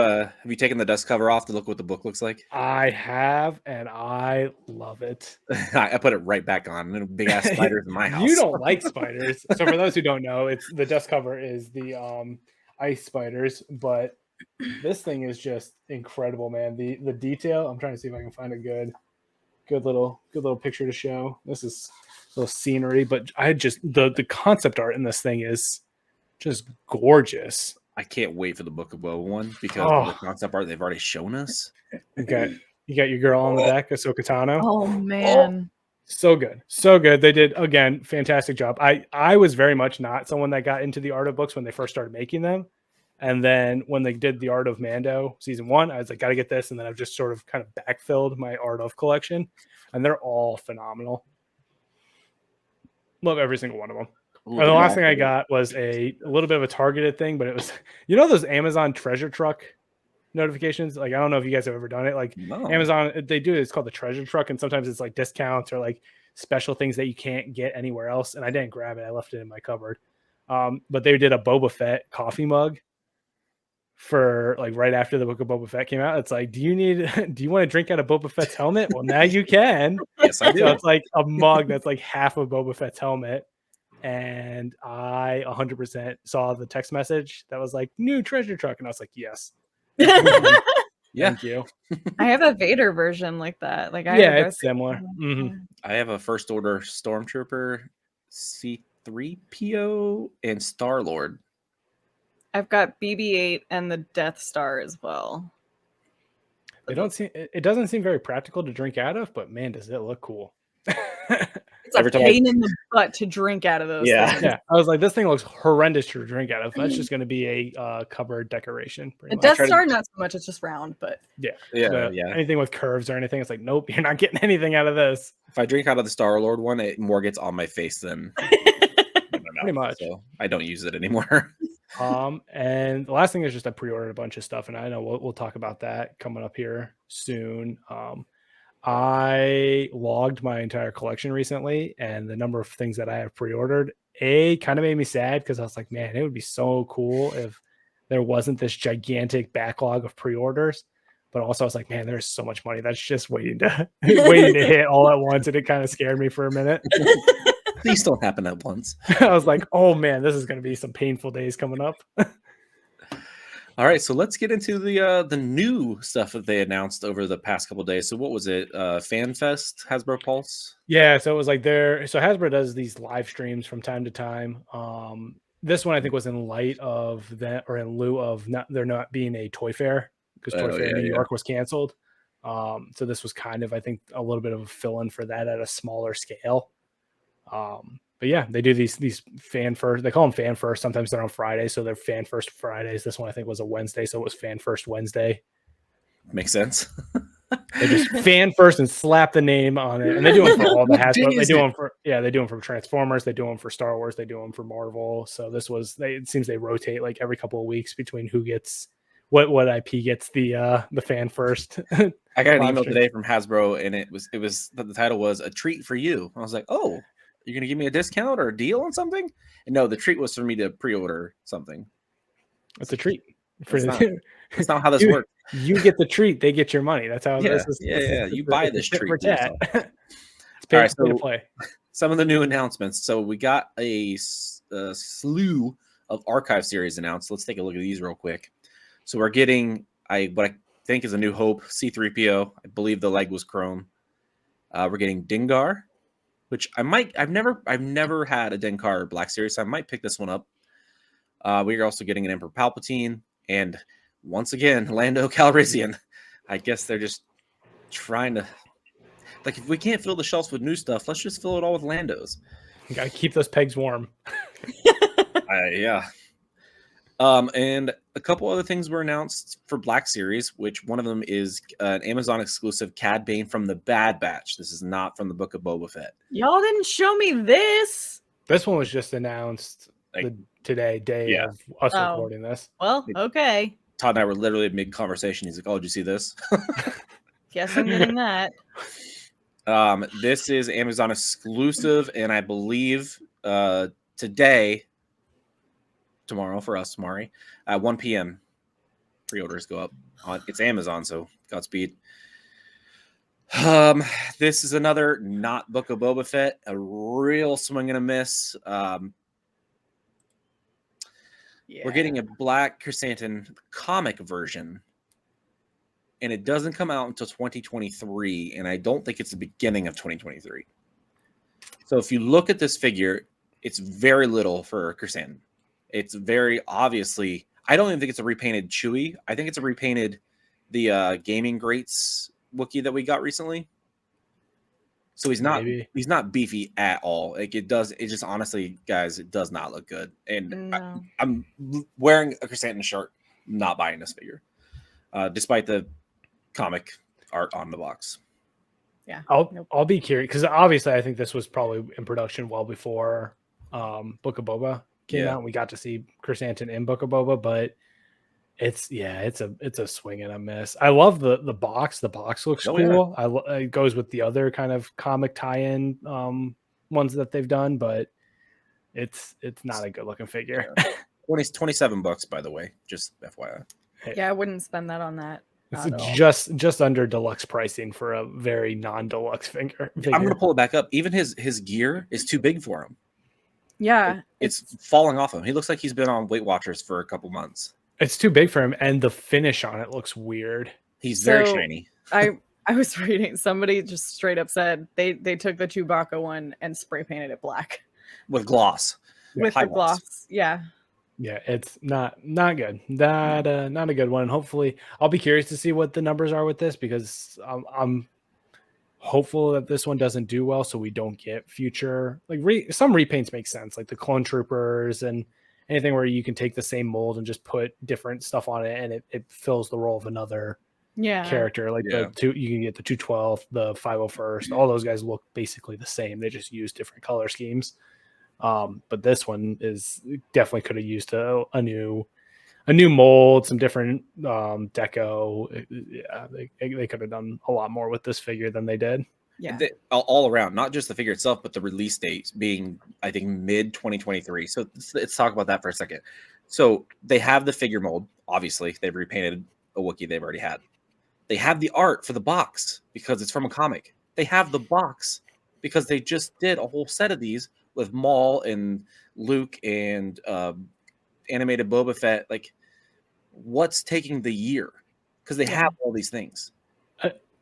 taken the dust cover off to look what the book looks like? I have, and I love it. I put it right back on. And big ass spiders in my house. You don't like spiders. So for those who don't know, it's the dust cover is the ice spiders, but this thing is just incredible, man. The detail. I'm trying to see if I can find a good little picture to show. This is a little scenery, but I just the concept art in this thing is just gorgeous. I can't wait for the Book of Boba one because of the concept art they've already shown us. Okay, you got your girl on the deck, Ahsoka Tano. Oh man, so good. They did, again, fantastic job. I was very much not someone that got into the art of books when they first started making them, and then when they did the Art of Mando season 1, I was like, gotta get this, and then I've just sort of kind of backfilled my art of collection, and they're all phenomenal. Love every single one of them. And the last thing I got was a little bit of a targeted thing, but it was, those Amazon treasure truck notifications. Like, I don't know if you guys have ever done it. Like Amazon, they do it. It's called the treasure truck. And sometimes it's like discounts or like special things that you can't get anywhere else. And I didn't grab it. I left it in my cupboard. But they did a Boba Fett coffee mug for like right after the Book of Boba Fett came out. It's like, do you want to drink out of Boba Fett's helmet? Well, now you can. Yes, I do. So it's like a mug that's like half of Boba Fett's helmet. And I 100% saw the text message that was like new treasure truck, and I was like, yes. Thank you. I have a Vader version like that. Like, it's similar. Mm-hmm. I have a First Order Stormtrooper, C-3PO, and Star-Lord. I've got BB-8 and the Death Star as well. It doesn't seem very practical to drink out of, but man, does it look cool. It's a pain in the butt to drink out of those things. Yeah. I was like, this thing looks horrendous to drink out of. That's just going to be a cupboard decoration. The Death Star, not so much. It's just round, but yeah. Anything with curves or anything, it's like, nope, you're not getting anything out of this. If I drink out of the Star-Lord one, it more gets on my face than pretty much. So I don't use it anymore. And the last thing is just I pre-ordered a bunch of stuff, and I know we'll talk about that coming up here soon. I logged my entire collection recently, and the number of things that I have pre-ordered, kind of made me sad because I was like, man, it would be so cool if there wasn't this gigantic backlog of pre-orders. But also I was like, man, there's so much money that's just waiting to hit all at once, and it kind of scared me for a minute. Please don't happen at once. I was like, oh man, this is going to be some painful days coming up. All right, so let's get into the new stuff that they announced over the past couple of days. So what was it? FanFest, Hasbro Pulse? Yeah, so it was like so Hasbro does these live streams from time to time. This one I think was in light of that, or in lieu of there not being a toy fair because Toy Fair yeah, New York was canceled. So this was kind of, I think, a little bit of a fill-in for that at a smaller scale. But yeah, they do these fan first. They call them fan first. Sometimes they're on Friday, so they're fan first Fridays. This one I think was a Wednesday, so it was fan first Wednesday. Makes sense. They just fan first and slap the name on it, and they do them for all the Hasbro. They do them for they do them for Transformers. They do them for Star Wars. They do them for Marvel. So this was it seems they rotate like every couple of weeks between who gets what IP gets the fan first. I got an email today from Hasbro, and it was the title was "A Treat for You." I was like, "Oh, you're gonna give me a discount or a deal on something?" And no, the treat was for me to pre-order something. It's a treat. That's not how this works. You get the treat; they get your money. That's how this is. You buy this treat for yourself. It's pay to play. Some of the new announcements. So we got a slew of archive series announced. Let's take a look at these real quick. So we're getting what I think is a New Hope C-3PO. I believe the leg was chrome. We're getting Dengar, which I've never had a Dengar Black Series, so I might pick this one up. We're also getting an Emperor Palpatine, and once again, Lando Calrissian. I guess they're just trying to, like, if we can't fill the shelves with new stuff, let's just fill it all with Landos. You gotta keep those pegs warm. Yeah. And a couple other things were announced for Black Series, which one of them is an Amazon exclusive Cad Bane from the Bad Batch. This is not from the Book of Boba Fett. Y'all didn't show me this. This one was just announced day of us recording this. Well, okay. Todd and I were literally mid-conversation. He's like, "Oh, did you see this?" Guess I'm getting that. This is Amazon exclusive, and I believe tomorrow for us, Mari, at 1 p.m. Pre-orders go up. It's Amazon, so Godspeed. This is another not Book of Boba Fett, a real swing and a miss. We're getting a Black Chrysanthemum comic version, and it doesn't come out until 2023, and I don't think it's the beginning of 2023. So if you look at this figure, it's very little for Chrysanthemum. It's very obviously, I don't even think it's a repainted Chewie. I think it's a repainted the Gaming Greats Wookiee that we got recently. So he's not beefy at all. Like it just honestly, guys, it does not look good. And no. I'm wearing a Chrysanthemum shirt, not buying this figure, despite the comic art on the box. Yeah, I'll be curious because obviously I think this was probably in production well before Book of Boba came out. And we got to see Chrysanthemum in Book of Boba, but it's a swing and a miss. I love the box. The box looks cool. Yeah. It goes with the other kind of comic tie-in ones that they've done, but it's not a good looking figure. Yeah. $27, by the way, just FYI. Yeah, I wouldn't spend that on that. It's just under deluxe pricing for a very non-deluxe figure. I'm gonna pull it back up. Even his gear is too big for him. Yeah, it's falling off him. He looks like he's been on Weight Watchers for a couple months. It's too big for him, and the finish on it looks weird. He's very shiny. I was reading, somebody just straight up said they took the Chewbacca one and spray painted it black with gloss. With the gloss, yeah. Yeah, it's not good. Not a good one. Hopefully, I'll be curious to see what the numbers are with this because I'm hopeful that this one doesn't do well, so we don't get future some repaints make sense, like the Clone Troopers and anything where you can take the same mold and just put different stuff on it, and it fills the role of another character. Like you can get the 212, the 501st. All those guys look basically the same. They just use different color schemes. But this one is definitely could have used a new mold, some different deco. Yeah, they could have done a lot more with this figure than they did. Yeah, all around, not just the figure itself, but the release date being, I think, mid 2023. So let's talk about that for a second. So they have the figure mold. Obviously, they've repainted a Wookiee they've already had. They have the art for the box because it's from a comic. They have the box because they just did a whole set of these with Maul and Luke and animated Boba Fett. Like, what's taking the year? Because they have all these things.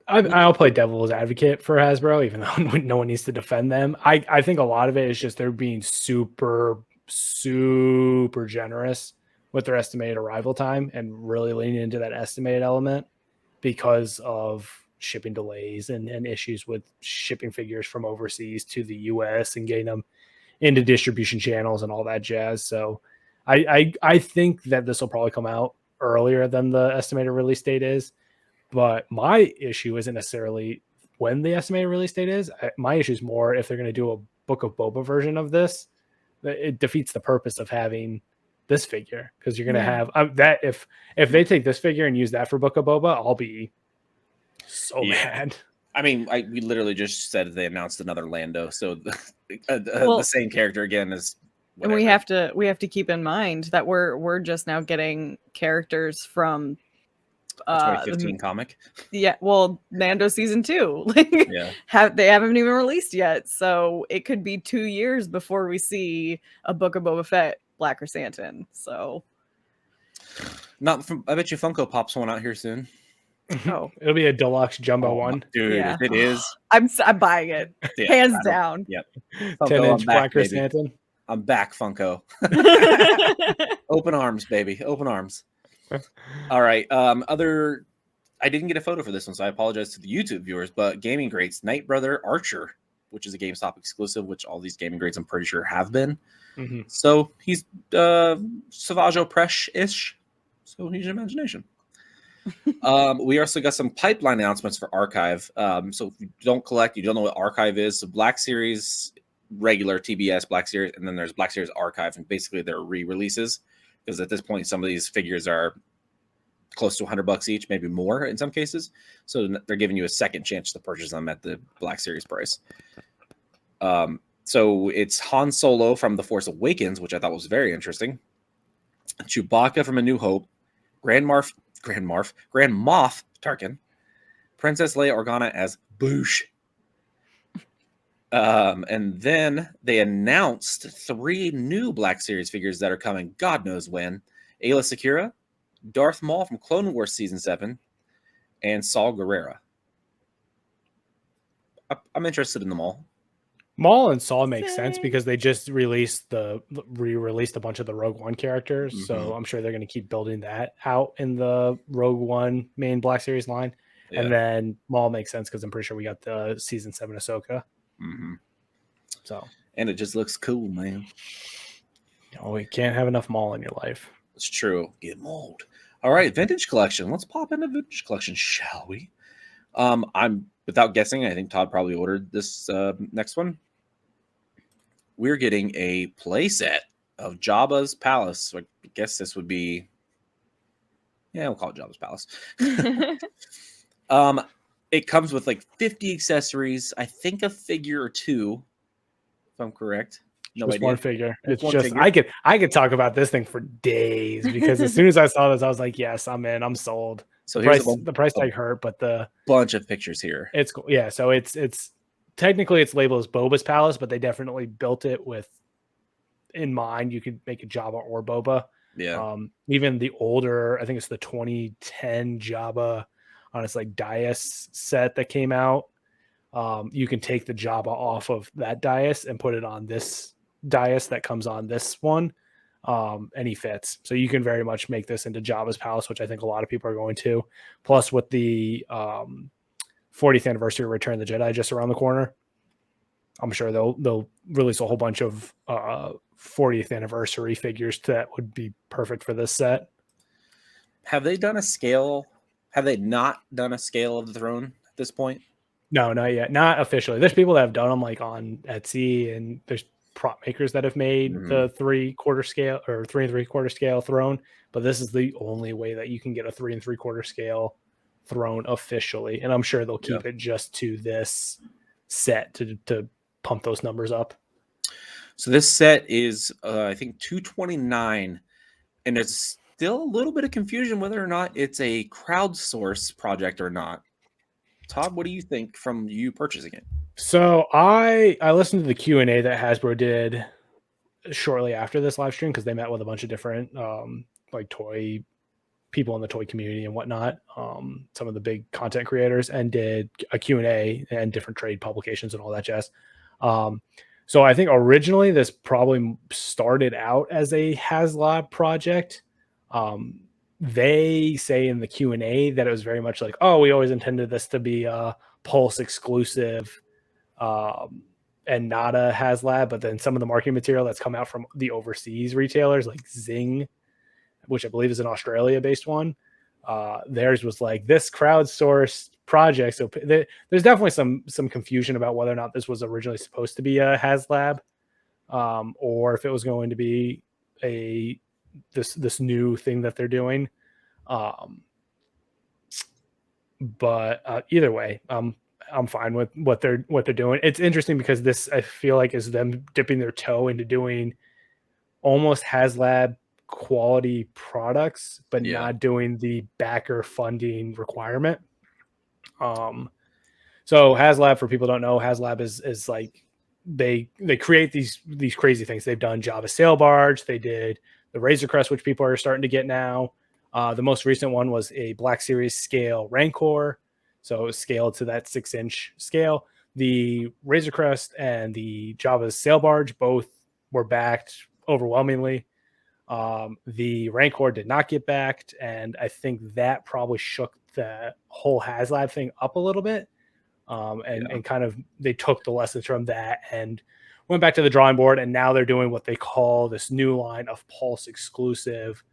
I'll play devil's advocate for Hasbro, even though no one needs to defend them. I think a lot of it is just they're being super, super generous with their estimated arrival time and really leaning into that estimated element because of shipping delays and issues with shipping figures from overseas to the US and getting them into distribution channels and all that jazz. So I think that this will probably come out earlier than the estimated release date is. But my issue isn't necessarily when the estimated release date is. My issue is more if they're going to do a Book of Boba version of this, it defeats the purpose of having this figure, because you're going to have that. If they take this figure and use that for Book of Boba, I'll be so mad. I mean, we literally just said they announced another Lando, so the same character again is. Whatever. And we have to keep in mind that we're just now getting characters from 2015 comic. Yeah, well, Mando season 2. Like, they haven't even released yet, so it could be 2 years before we see a Book of Boba Fett Black Chrysanthemum. So, not from. I bet you Funko Pop's one out here soon. Oh, it'll be a deluxe jumbo one, dude. If it is, I'm buying it, hands down. Yep, 10-inch Black Chrysanthemum. I'm back, Funko. Open arms, baby. Open arms. All right. I didn't get a photo for this one, so I apologize to the YouTube viewers, but Gaming Greats Night Brother Archer, which is a GameStop exclusive, which all these Gaming Greats I'm pretty sure have been. Mm-hmm. So he's Savage Opress-ish. So use your imagination. We also got some pipeline announcements for Archive. So if you don't collect, you don't know what Archive is. So Black Series, regular TBS Black Series, and then there's Black Series Archive, and basically they're re-releases, because at this point some of these figures are close to $100 each, maybe more in some cases, so they're giving you a second chance to purchase them at the Black Series price. So it's Han Solo from The Force Awakens, which I thought was very interesting, Chewbacca from A New Hope, Grand Moff Tarkin, Princess Leia Organa as Boosh. And then they announced 3 new Black Series figures that are coming God knows when. Ayla Secura, Darth Maul from Clone Wars Season 7, and Saul Guerrera. I'm interested in them all. Maul and Saul make sense because they just re-released a bunch of the Rogue One characters. Mm-hmm. So I'm sure they're going to keep building that out in the Rogue One main Black Series line. Yeah. And then Maul makes sense because I'm pretty sure we got the Season 7 Ahsoka. Mm-hmm. So, and it just looks cool, man. Oh, you can't have enough Maul in your life. It's true. Get mauled. All right, Vintage Collection. Let's pop into Vintage Collection, shall we? I'm without guessing, I think Todd probably ordered this next one. We're getting a playset of Jabba's Palace. So I guess this would be, we'll call it Jabba's Palace. It comes with like 50 accessories. I think a figure or 2, if I'm correct. No idea. One figure. It's one just figure. I could talk about this thing for days, because as soon as I saw this, I was like, yes, I'm in. I'm sold. So the price tag hurt, but the bunch of pictures here. It's cool. Yeah. So it's technically it's labeled as Boba's Palace, but they definitely built it with in mind. You could make a Jabba or Boba. Yeah. Even the older, I think it's the 2010 Jabba on its like dais set that came out. You can take the Jabba off of that dais and put it on this dais that comes on this one, and he fits. So you can very much make this into Jabba's Palace, which I think a lot of people are going to. Plus, with the 40th anniversary of Return of the Jedi just around the corner, I'm sure they'll release a whole bunch of 40th anniversary figures that would be perfect for this set. Have they done a scale? Have they not done a scale of the throne at this point? No, not yet. Not officially. There's people that have done them like on Etsy, and there's prop makers that have made the 3/4 scale or 3 3/4 scale throne. But this is the only way that you can get a 3 3/4 scale throne officially. And I'm sure they'll keep it just to this set to pump those numbers up. So this set is, I think, $229, and it's still a little bit of confusion whether or not it's a crowdsource project or not. Todd, what do you think from you purchasing it? So I listened to the Q&A that Hasbro did shortly after this live stream, because they met with a bunch of different like toy people in the toy community and whatnot, some of the big content creators, and did a Q&A and different trade publications and all that jazz. So I think originally this probably started out as a HasLab project, They say in the Q&A that it was very much like, oh, we always intended this to be a Pulse exclusive and not a HasLab, but then some of the marketing material that's come out from the overseas retailers like Zing, which I believe is an Australia-based one, theirs was like this crowdsourced project. So there's definitely some confusion about whether or not this was originally supposed to be a HasLab, or if it was going to be this new thing that they're doing. But either way, I'm fine with what they're doing. It's interesting because this, I feel like, is them dipping their toe into doing almost HasLab quality products, but not doing the backer funding requirement. So HasLab, for people who don't know, HasLab is like they create these crazy things. They've done Java Sail Barge, they did the Razor Crest, which people are starting to get now. The most recent one was a Black Series scale Rancor, so it was scaled to that 6-inch scale. The Razor Crest and the Java Sail Barge both were backed overwhelmingly. The Rancor did not get backed, and I think that probably shook the whole HasLab thing up a little bit. And kind of they took the lessons from that and went back to the drawing board, and now they're doing what they call this new line of Pulse exclusive.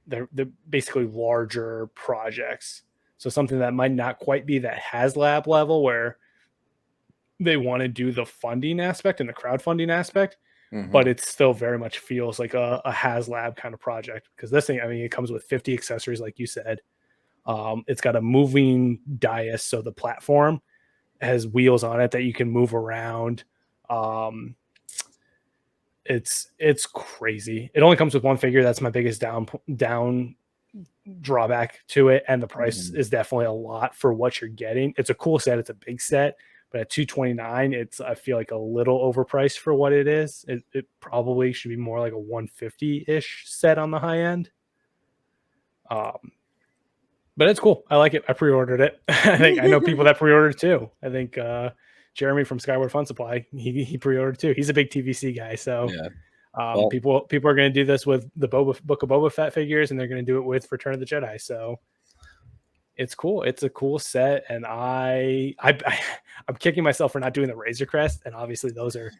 They're basically larger projects. So something that might not quite be that HasLab level where they want to do the funding aspect and the crowdfunding aspect, but it still very much feels like a HasLab kind of project, because this thing, I mean, it comes with 50 accessories, like you said. It's got a moving dais, so the platform has wheels on it that you can move around. It's crazy. It only comes with one figure. That's my biggest down drawback to it, and the price is definitely a lot for what you're getting. It's a cool set. It's a big set, but at $229, it's, I feel like, a little overpriced for what it is. It probably should be more like a 150-ish set on the high end. But it's cool. I like it. I pre-ordered it. I know people that pre-ordered too. I think Jeremy from Skyward Fun Supply, he pre-ordered too. He's a big TVC guy, so people are going to do this with the Book of Boba Fett figures, and they're going to do it with Return of the Jedi. So it's cool. It's a cool set, and I'm kicking myself for not doing the Razor Crest, and obviously those are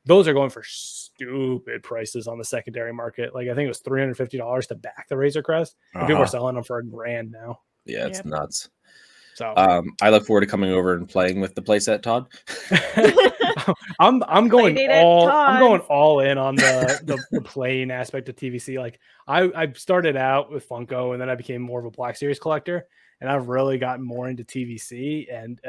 going for stupid prices on the secondary market. Like, I think it was $350 to back the Razor Crest. And people are selling them for $1,000 now. Yeah, it's nuts. So I look forward to coming over and playing with the playset, Todd. I'm going all in on the playing aspect of TVC. Like, I started out with Funko, and then I became more of a Black Series collector, and I've really gotten more into TVC, and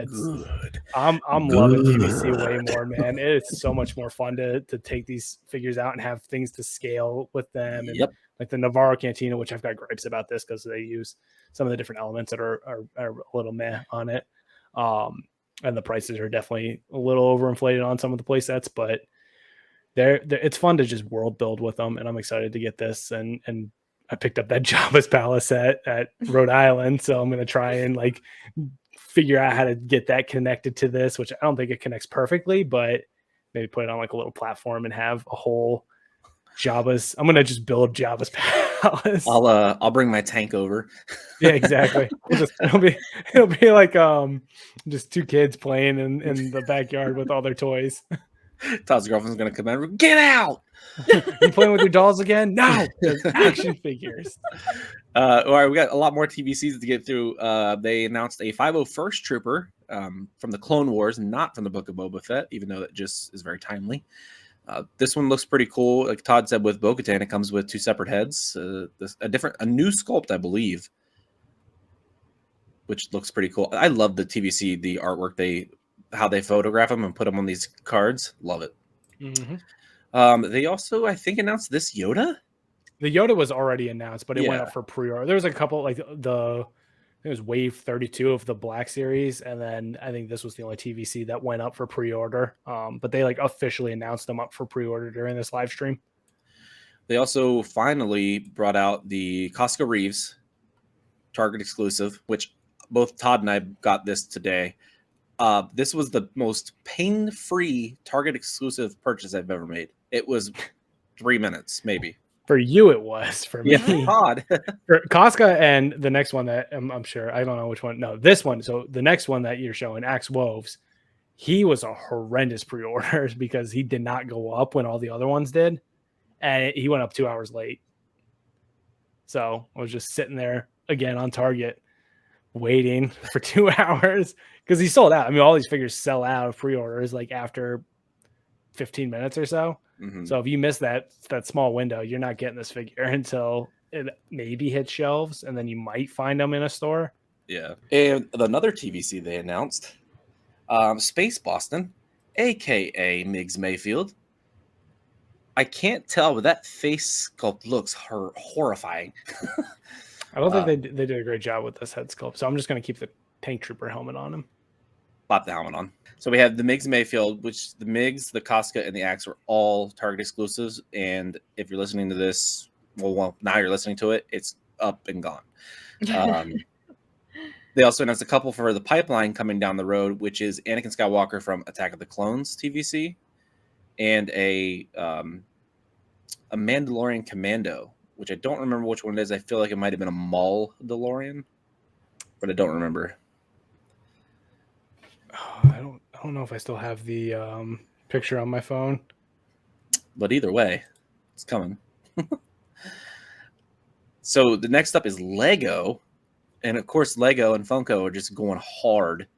I'm loving TVC way more, man. It's so much more fun to take these figures out and have things to scale with them. And like the Navarro Cantina, which I've got gripes about this because they use some of the different elements that are a little meh on it. And the prices are definitely a little overinflated on some of the play sets, but it's fun to just world build with them. And I'm excited to get this. And I picked up that Jabba's Palace set at Rhode Island, so I'm going to try and like figure out how to get that connected to this, which I don't think it connects perfectly, but maybe put it on like a little platform and have a whole Jabba's. I'm going to just build Jabba's Palace. I'll bring my tank over. Yeah, exactly. It'll be like just two kids playing in the backyard with all their toys. Todd's girlfriend's gonna come in. Get out! You playing with your dolls again? No, they're action figures. All right, we got a lot more TVCs to get through. They announced a 501st Trooper from the Clone Wars, not from the Book of Boba Fett, even though that just is very timely. This one looks pretty cool. Like Todd said, with Bo-Katan, it comes with two separate heads, a new sculpt, I believe, which looks pretty cool. I love the TVC, the artwork, how they photograph them and put them on these cards. Love it. They also, I think, announced this Yoda. The Yoda was already announced, but it went up for pre-order. There was a couple, like it was Wave 32 of the Black Series, and then I think this was the only TVC that went up for pre-order. But they like officially announced them up for pre-order during this live stream. They also finally brought out the Costco Reeves Target exclusive, which both Todd and I got this today. This was the most pain-free Target exclusive purchase I've ever made. It was 3 minutes, maybe. For you, it was. For me, Yeah, Todd. for Casca and the next one that I'm sure, I don't know which one. No, this one. So the next one that you're showing, Axe Woves, he was a horrendous pre-order because he did not go up when all the other ones did. And he went up 2 hours late. So I was just sitting there again on Target waiting for 2 hours because he sold out. I mean, all these figures sell out of pre-orders like after 15 minutes or so. Mhm. So if you miss that small window, you're not getting this figure until it maybe hits shelves, and then you might find them in a store. Yeah. And another TVC they announced, Space Boston, aka Miggs Mayfield. I can't tell, but that face sculpt looks horrifying. I don't think they did a great job with this head sculpt, so I'm just going to keep the Tank Trooper helmet on him. Pop the helmet on. So we have the Miggs Mayfield, which the Miggs, the Casca, and the Axe are all Target exclusives. And if you're listening to this, well, now you're listening to it, it's up and gone. They also announced a couple for the pipeline coming down the road, which is Anakin Skywalker from Attack of the Clones TVC, and a Mandalorian Commando, which I don't remember which one it is. I feel like it might have been a Maul DeLorean, but I don't remember. I don't know if I still have the picture on my phone. But either way, it's coming. So the next up is Lego. And of course, Lego and Funko are just going hard,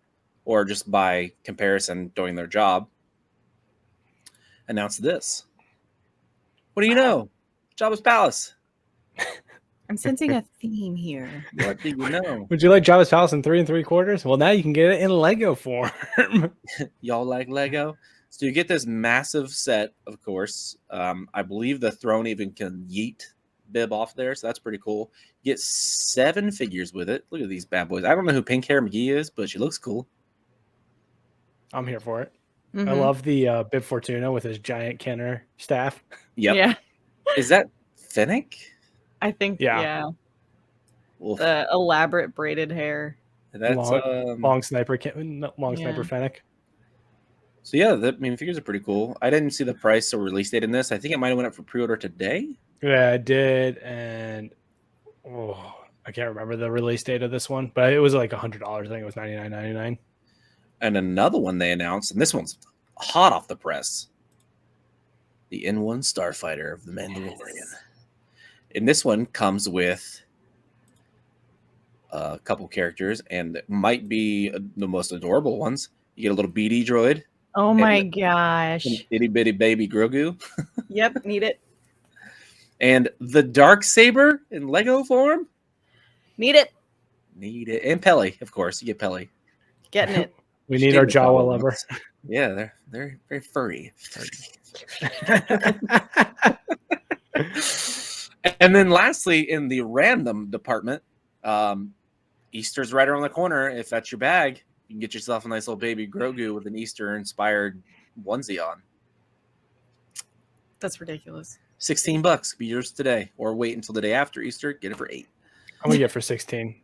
or just by comparison, doing their job. Announced this. What do you know? Jabba's Palace. I'm sensing a theme here. What do you know? Would you like Jabba's Palace in 3 3/4? Well, now you can get it in Lego form. Y'all like Lego? So you get this massive set, of course. I believe the throne even can yeet bib off there, so that's pretty cool. You get 7 figures with it. Look at these bad boys. I don't know who Pink Hair McGee is, but she looks cool. I'm here for it. Mm-hmm. I love the Bib Fortuna with his giant Kenner staff. Yep. Yeah, Is that Fennec? I think. Yeah. Oof. The elaborate braided hair. That's long sniper Fennec. So yeah, figures are pretty cool. I didn't see the price or release date in this. I think it might have went up for pre-order today. Yeah, I did, and I can't remember the release date of this one, but it was like $100. I think it was $99.99. And another one they announced, and this one's hot off the press. The N1 Starfighter of the Mandalorian. Yes. And this one comes with a couple characters, and it might be the most adorable ones. You get a little BD droid. Oh my gosh. An itty bitty baby Grogu. Yep, need it. And the Darksaber in Lego form. Need it. Need it. And Peli, of course. You get Peli. Getting it. We need our Jawa lover. Yeah, they're very furry. And then lastly, in the random department, Easter's right around the corner. If that's your bag, you can get yourself a nice little baby Grogu with an Easter-inspired onesie on. That's ridiculous. $16. Be yours today, or wait until the day after Easter. Get it for $8. I'm gonna get it for $16.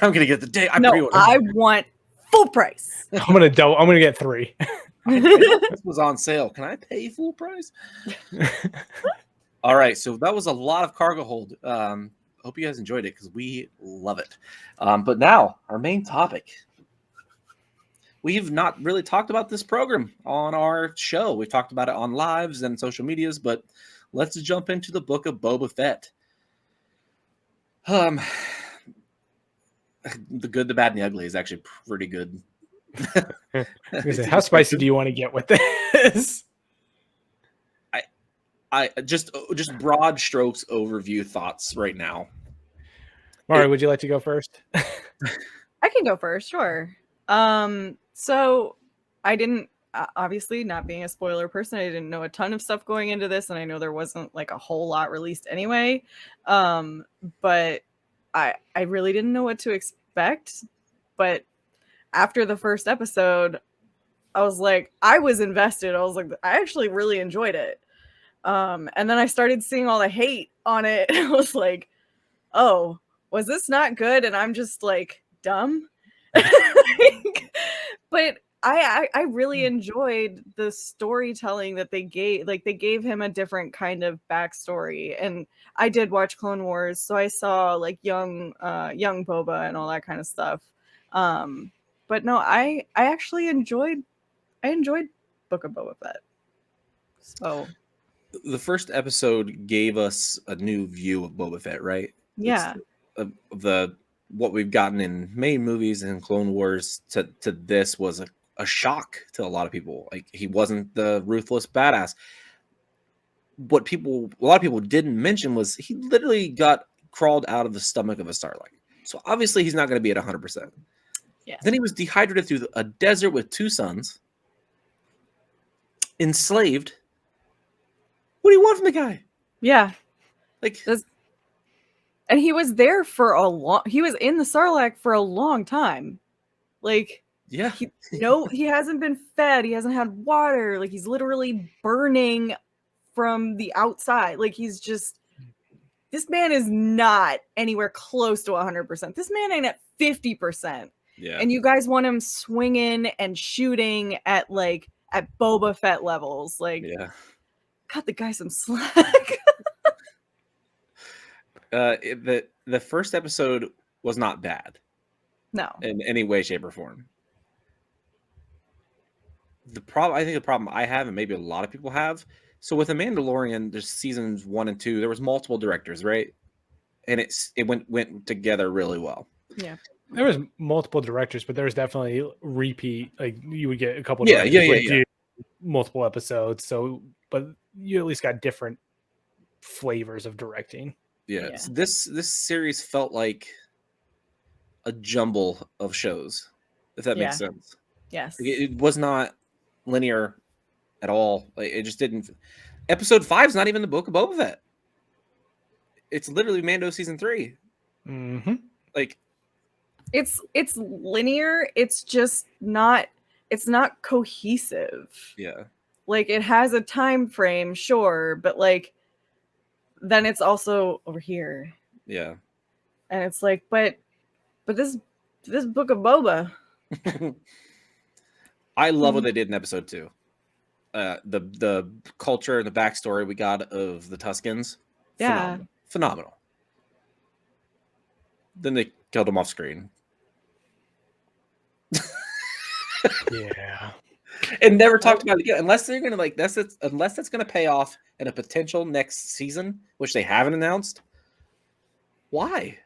I'm gonna get the day. I want full price. I'm gonna get 3. This was on sale. Can I pay full price? All right, so that was a lot of cargo hold. Hope you guys enjoyed it because we love it. But now our main topic. We've not really talked about this program on our show. We've talked about it on lives and social medias, but let's jump into the Book of Boba Fett. The Good, the Bad, and the Ugly is actually pretty good. How spicy do you want to get with this? I just broad strokes overview thoughts right now. Mari, would you like to go first? I can go first, sure. So I didn't, obviously not being a spoiler person, I didn't know a ton of stuff going into this, and I know there wasn't like a whole lot released anyway. But I really didn't know what to expect. But after the first episode, I was like, I was invested. I was like, I actually really enjoyed it. And then I started seeing all the hate on it. I was like, oh, was this not good? And I'm just like dumb. But I really enjoyed the storytelling that they gave. Like, they gave him a different kind of backstory, and I did watch Clone Wars, so I saw like young Boba and all that kind of stuff. But no, I actually enjoyed Book of Boba Fett. So The first episode gave us a new view of Boba Fett, right? yeah, Of the what we've gotten in main movies and Clone Wars to this was a shock to a lot of people. Like, he wasn't the ruthless badass. What a lot of people didn't mention was he literally got crawled out of the stomach of a Sarlacc. So obviously he's not going to be at 100%. yeah, Then he was dehydrated through a desert with 2 suns, enslaved. What do you want from the guy? yeah. Like, And he was there for he was in the Sarlacc for a long time. Like, yeah, he hasn't been fed. He hasn't had water. Like, he's literally burning from the outside. Like, this man is not anywhere close to 100%. This man ain't at 50%. yeah. And you guys want him swinging and shooting at Boba Fett levels. Like, Yeah. cut the guy some slack. The first episode was not bad No. in any way, shape, or form. I think the problem I have, and maybe a lot of people have, so with The Mandalorian, there's seasons 1 and 2. There was multiple directors, right? And it went together really well. Yeah. There was multiple directors, but there was definitely repeat. Like, you would get a couple. Yeah, do multiple episodes. So, but you at least got different flavors of directing. Yeah. Yeah. So this series felt like a jumble of shows, if that makes sense. Yes. Like, it was not linear at all. Like, it just didn't. Episode 5 is not even the Book of Boba Fett. It's literally Mando season 3. Mm-hmm. Like, it's linear. It's just not. It's not cohesive. yeah. Like, it has a time frame, sure, but like, then it's also over here, Yeah. and it's like, but this Book of Boba. I love what they did in episode 2. The culture and the backstory we got of the Tuskens. Yeah. Phenomenal. Then they killed him off screen. Yeah. And never talked about it again. Unless they're gonna unless that's gonna pay off in a potential next season, which they haven't announced. Why?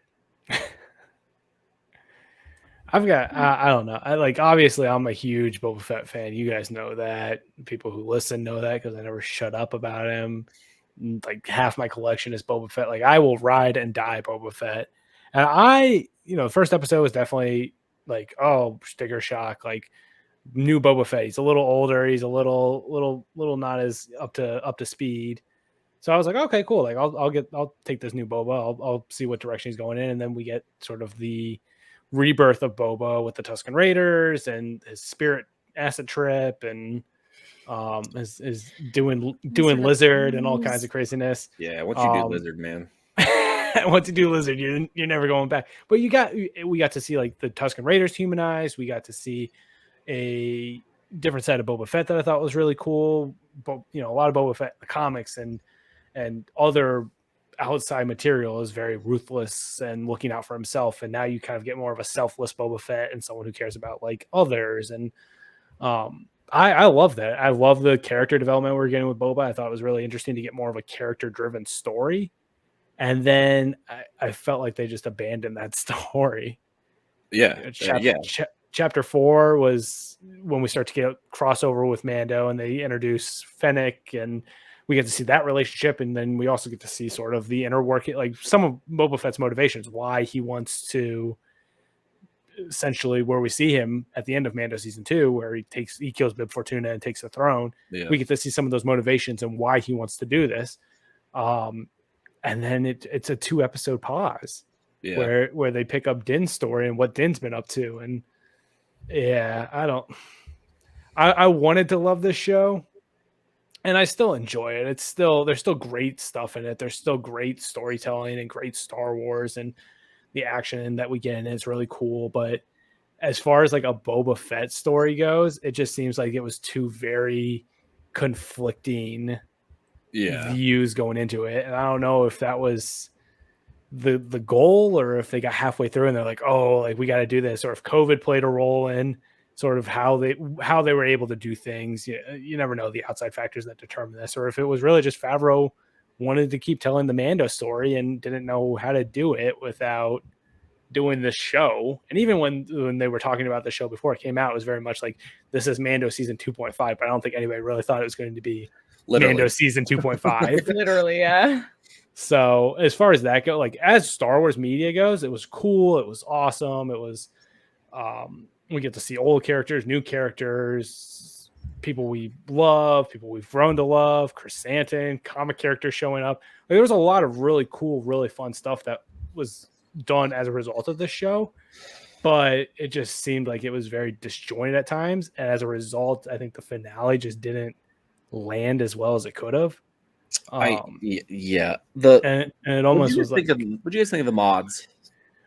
I've got, I don't know. Obviously I'm a huge Boba Fett fan. You guys know that. People who listen know that because I never shut up about him. Like, half my collection is Boba Fett. Like, I will ride and die Boba Fett. And the first episode was definitely like, oh, sticker shock. Like, new Boba Fett. He's a little older. He's a little not as up to speed. So I was like, okay, cool. Like, I'll take this new Boba. I'll see what direction he's going in. And then we get sort of the rebirth of Boba with the Tusken Raiders and his spirit acid trip, and is doing lizard and all kinds of craziness. Yeah, once you do lizard, man. Once you do lizard, you're never going back. But we got to see like the Tusken Raiders humanized. We got to see a different side of Boba Fett that I thought was really cool. But a lot of Boba Fett in the comics and other outside material is very ruthless and looking out for himself, and now you kind of get more of a selfless Boba Fett and someone who cares about like others. And I love that. I love the character development we're getting with Boba. I thought it was really interesting to get more of a character driven story, and then I felt like they just abandoned that story. Chapter 4 was when we start to get crossover with Mando, and they introduce Fennec, and we get to see that relationship. And then we also get to see sort of the inner working, like some of Boba Fett's motivations, why he wants to, essentially where we see him at the end of Mando season 2, where he kills Bib Fortuna and takes the throne. Yeah. We get to see some of those motivations and why he wants to do this. And then it's a 2-episode pause where they pick up Din's story and what Din's been up to. And yeah, I wanted to love this show, and I still enjoy it. There's still great stuff in it. There's still great storytelling and great Star Wars, and the action that we get in is really cool. But as far as like a Boba Fett story goes, it just seems like it was two very conflicting views going into it. And I don't know if that was the goal or if they got halfway through and they're like, oh, like we got to do this, or if COVID played a role in sort of how they were able to do things. You never know the outside factors that determine this, or if it was really just Favreau wanted to keep telling the Mando story and didn't know how to do it without doing this show. And even when they were talking about the show before it came out, it was very much like, this is Mando season 2.5, but I don't think anybody really thought it was going to be Mando season 2.5. Literally, yeah. So as far as that go, like as Star Wars media goes, it was cool. It was awesome. It was, we get to see old characters, new characters, people we love, people we've grown to love, Chrysanthemum, comic characters showing up. Like, there was a lot of really cool, really fun stuff that was done as a result of this show, but it just seemed like it was very disjointed at times. And as a result, I think the finale just didn't land as well as it could have. And it almost was like, what do you guys think of the mods?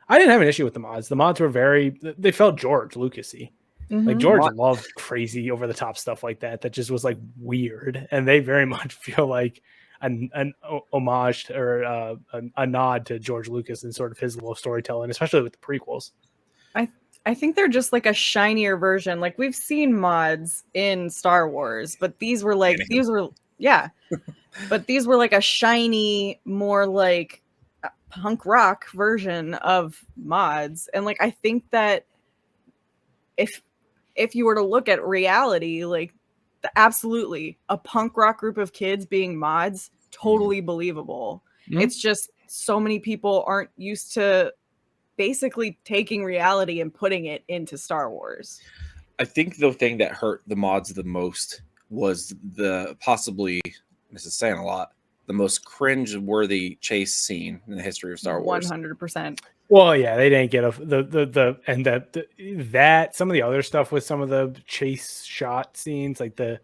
I didn't have an issue with the mods. The mods were they felt George Lucas-y. Mm-hmm. Like George loved crazy over the top stuff like that just was like weird, and they very much feel like an homage or a nod to George Lucas and sort of his love storytelling, especially with the prequels. I think they're just like a shinier version. Like, we've seen mods in Star Wars, but these were like but these were like a shiny, more like punk rock version of mods. And like, I think that if you were to look at reality, like absolutely a punk rock group of kids being mods, totally believable. Mm-hmm. It's just so many people aren't used to basically taking reality and putting it into Star Wars. I think the thing that hurt the mods the most was this is saying a lot, the most cringe-worthy chase scene in the history of Star Wars. 100%. Well, yeah, they didn't get that some of the other stuff with some of the chase shot scenes, like I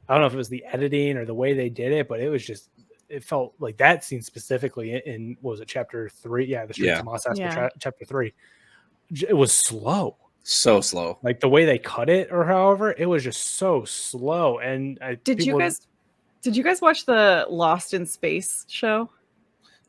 don't know if it was the editing or the way they did it, but it was just, it felt like that scene specifically in what was it, chapter 3? Yeah, the Streets of Mos Espa, chapter 3. It was slow. So slow. Like the way they cut it or however, it was just so slow. And Did you guys watch the Lost in Space show?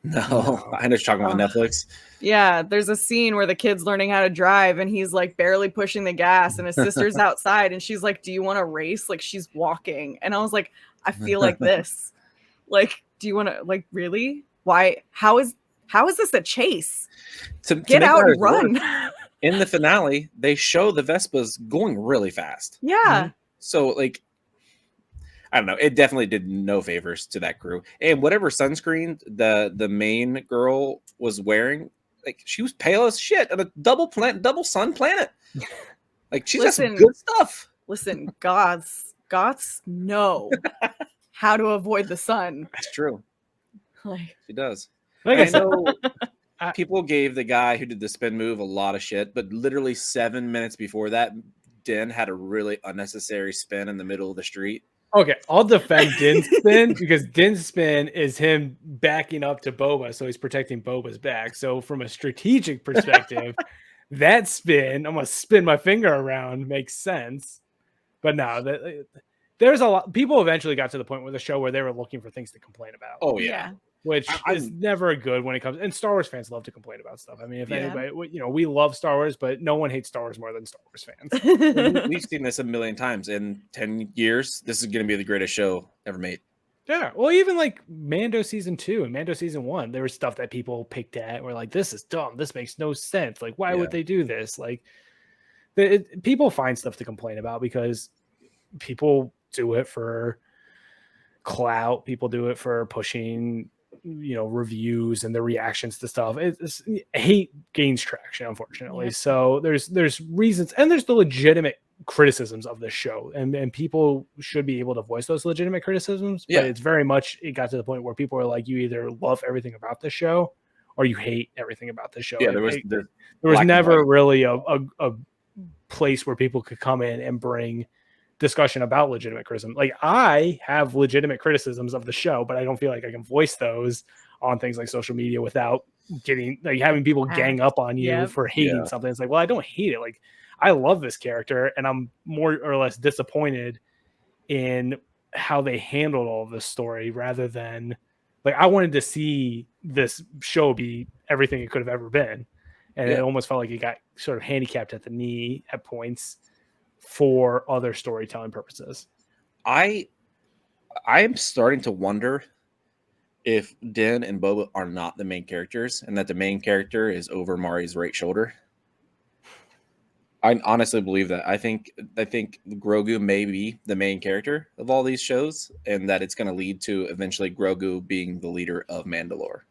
No. I know you're talking about Netflix. Yeah, there's a scene where the kid's learning how to drive and he's like barely pushing the gas and his sister's outside and she's like, do you want to race? Like, she's walking. And I was like, I feel like this. Like, do you want to, like, really? Why? How is this a chase? Get out and run. In the finale, they show the Vespas going really fast. Yeah. Mm-hmm. So, like, I don't know. It definitely did no favors to that crew. And whatever sunscreen the main girl was wearing, like, she was pale as shit on a double sun planet. Like, she's got some good stuff. Listen, goths know how to avoid the sun. That's true. Like, she does. I know people gave the guy who did the spin move a lot of shit, but literally 7 minutes before that, Din had a really unnecessary spin in the middle of the street. Okay, I'll defend Din's spin because Din's spin is him backing up to Boba, so he's protecting Boba's back. So from a strategic perspective, that spin, I'm going to spin my finger around, makes sense. But no, there's a lot. People eventually got to the point with the show where they were looking for things to complain about. Oh, yeah. Which is never good when it comes, and Star Wars fans love to complain about stuff. I mean, if anybody, we love Star Wars, but no one hates Star Wars more than Star Wars fans. We've seen this a million times. In 10 years, this is going to be the greatest show ever made. Yeah. Well, even like Mando season 2 and Mando season 1, there was stuff that people picked at were like, this is dumb. This makes no sense. Like, why would they do this? Like, people find stuff to complain about because people do it for clout. People do it for pushing reviews and the reactions to stuff. Hate gains traction, unfortunately. So there's reasons, and there's the legitimate criticisms of this show, and people should be able to voice those legitimate criticisms. But it's very much, it got to the point where people are like, you either love everything about the show or you hate everything about the show. There was never really a place where people could come in and bring discussion about legitimate criticism. Like, I have legitimate criticisms of the show, but I don't feel like I can voice those on things like social media without having people gang up on you for hating something. It's like, well, I don't hate it. Like, I love this character, and I'm more or less disappointed in how they handled all of this story rather than like I wanted to see this show be everything it could have ever been. And it almost felt like it got sort of handicapped at the knee at points for other storytelling purposes. I am starting to wonder if Din and Boba are not the main characters and that the main character is over Mari's right shoulder. I honestly believe that. I think Grogu may be the main character of all these shows, and that it's going to lead to eventually Grogu being the leader of Mandalore.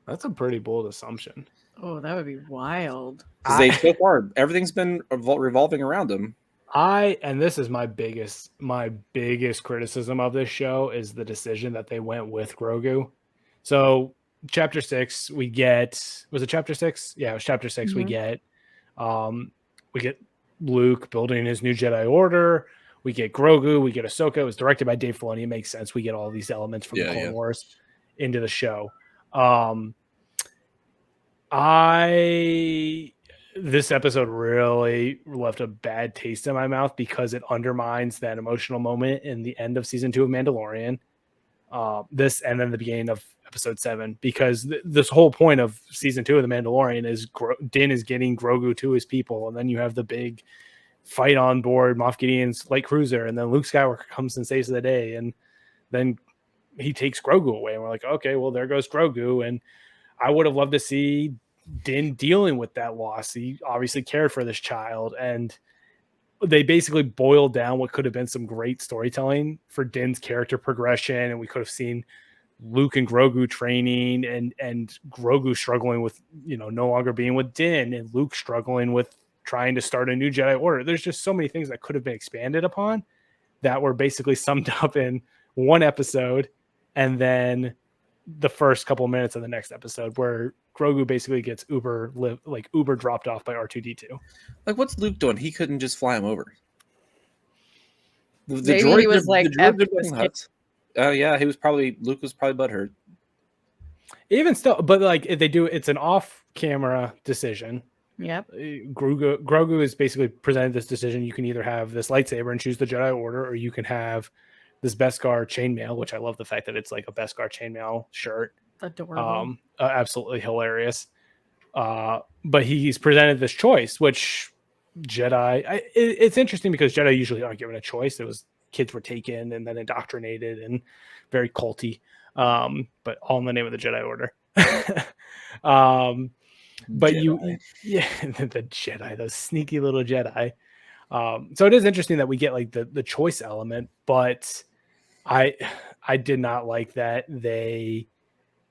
That's a pretty bold assumption. Oh, that would be wild. Because so far everything's been revolving around him. And this is my biggest criticism of this show is the decision that they went with Grogu. So chapter 6, we get, was it chapter 6? Yeah, it was chapter 6. Mm-hmm. We get Luke building his new Jedi Order. We get Grogu. We get Ahsoka. It was directed by Dave Filoni. It makes sense. We get all these elements from the Clone Wars into the show. This episode really left a bad taste in my mouth because it undermines that emotional moment in the end of season 2 of Mandalorian. This and then the beginning of episode 7, because this whole point of season 2 of the Mandalorian is Din is getting Grogu to his people, and then you have the big fight on board Moff Gideon's light cruiser, and then Luke Skywalker comes and saves the day, and then he takes Grogu away, and we're like, okay, well, there goes Grogu. And I would have loved to see Din dealing with that loss. He obviously cared for this child, and they basically boiled down what could have been some great storytelling for Din's character progression, and we could have seen Luke and Grogu training, and Grogu struggling with, no longer being with Din, and Luke struggling with trying to start a new Jedi Order. There's just so many things that could have been expanded upon that were basically summed up in one episode, and then the first couple of minutes of the next episode where Grogu basically gets Uber dropped off by R2-D2. Like, what's Luke doing? He couldn't just fly him over. Maybe he was like, yeah, Luke was probably butthurt. Even still, but like if they do, it's an off-camera decision. Yep. Grogu is basically presented this decision. You can either have this lightsaber and choose the Jedi Order, or you can have this Beskar chainmail, which I love the fact that it's like a Beskar chainmail shirt. Adorable. Absolutely hilarious. But he's presented this choice, which Jedi, it's interesting because Jedi usually aren't given a choice. It was kids were taken and then indoctrinated and very culty, but all in the name of the Jedi Order. But Jedi. The Jedi, those sneaky little Jedi. So it is interesting that we get like the choice element, but I did not like that they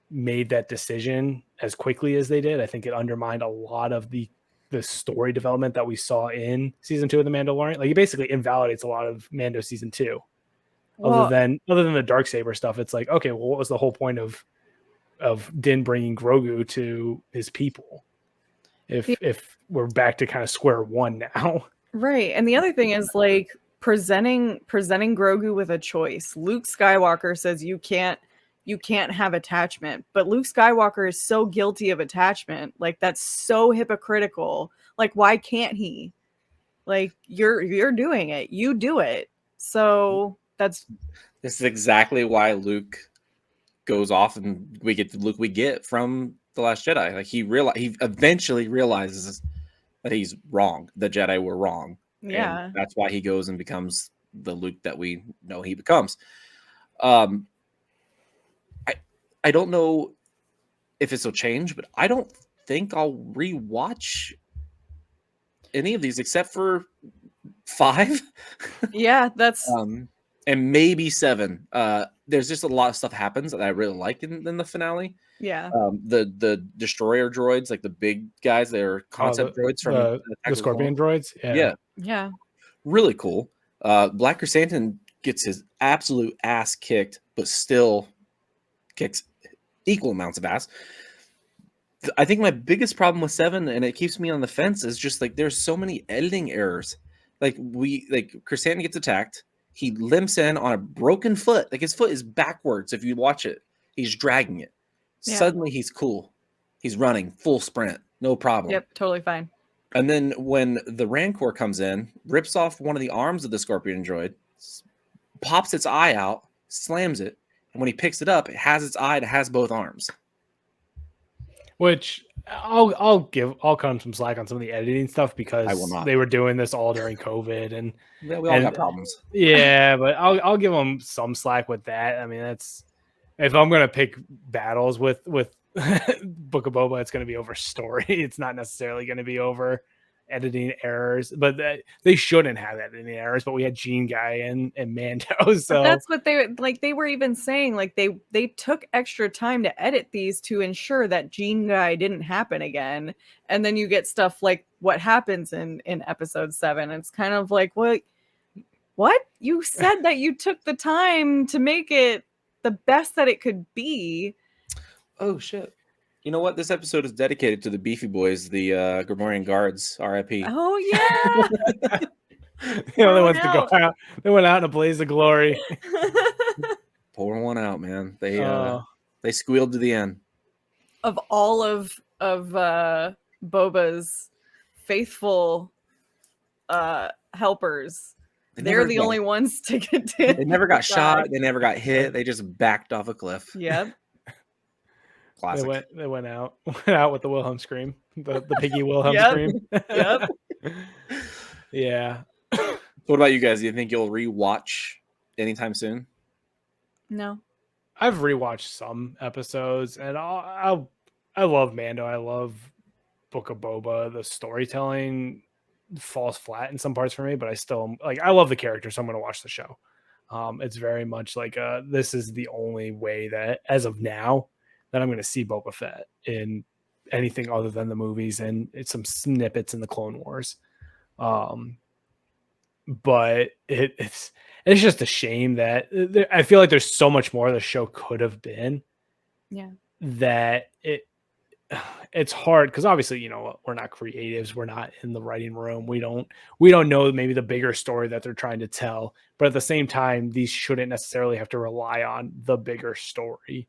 made that decision as quickly as they did. I think it undermined a lot of the story development that we saw in season 2 of The Mandalorian. Like, it basically invalidates a lot of Mando season 2. Other than the Darksaber stuff, it's like, okay, well, what was the whole point of Din bringing Grogu to his people? If we're back to kind of square one now. Right. And the other thing is like presenting Grogu with a choice. Luke Skywalker says you can't have attachment, but Luke Skywalker is so guilty of attachment. Like, that's so hypocritical. Like, why can't he? Like, you're doing it. You do it. So this is exactly why Luke goes off and we get the Luke we get from The Last Jedi. Like, he eventually realizes that he's wrong. The Jedi were wrong. Yeah. And that's why he goes and becomes the Luke that we know he becomes. I don't know if this will change, but I don't think I'll rewatch any of these except for 5. Yeah, that's and maybe 7. There's just a lot of stuff happens that I really like in the finale. Yeah. The destroyer droids, like the big guys, they're concept droids from the Scorpion droids. Yeah. Really cool. Black Chrysanthemum gets his absolute ass kicked, but still kicks equal amounts of ass. I think my biggest problem with 7, and it keeps me on the fence, is just like there's so many editing errors. Like Chrysanthemum gets attacked, he limps in on a broken foot. Like, his foot is backwards. If you watch it, he's dragging it. Yeah. Suddenly he's cool. He's running full sprint, no problem. Yep, totally fine. And then when the Rancor comes in, rips off one of the arms of the Scorpion droid, pops its eye out, slams it, and when he picks it up, it has its eye. It has both arms. Which I'll cut them some slack on some of the editing stuff because I will not. they were doing this all during COVID and Yeah, we all got problems. Yeah, but I'll give them some slack with that. I mean, that's if I'm gonna pick battles with Book of Boba, it's gonna be over story. It's not necessarily gonna be over editing errors, but they shouldn't have editing errors. But we had Gene Guy and Mando, so but that's what they were even saying. Like they took extra time to edit these to ensure that Gene Guy didn't happen again. And then you get stuff like what happens in episode 7. It's kind of like, what? You said that you took the time to make it the best that it could be. Oh shit. You know what? This episode is dedicated to the Beefy Boys, the Gregorian Guards, RIP. Oh yeah. the only ones to go out. They went out in a blaze of glory. Pour one out, man. They squealed to the end. Of all of Boba's faithful helpers, they're the only ones to get to. They never got shot. They never got hit. They just backed off a cliff. Yep. Classic. They went out with the Wilhelm scream, the piggy Wilhelm scream. Yep. Yeah. What about you guys? Do you think you'll rewatch anytime soon? No. I've rewatched some episodes, and I love Mando. I love Book of Boba. The storytelling falls flat in some parts for me, but I still I love the character, so I'm going to watch the show. It's very much like this is the only way that, as of now, that I'm going to see Boba Fett in anything other than the movies and it's some snippets in the Clone Wars. But it's just a shame that I feel like there's so much more the show could have been. Yeah. That it's hard because obviously, we're not creatives. We're not in the writing room. We don't know maybe the bigger story that they're trying to tell. But at the same time, these shouldn't necessarily have to rely on the bigger story.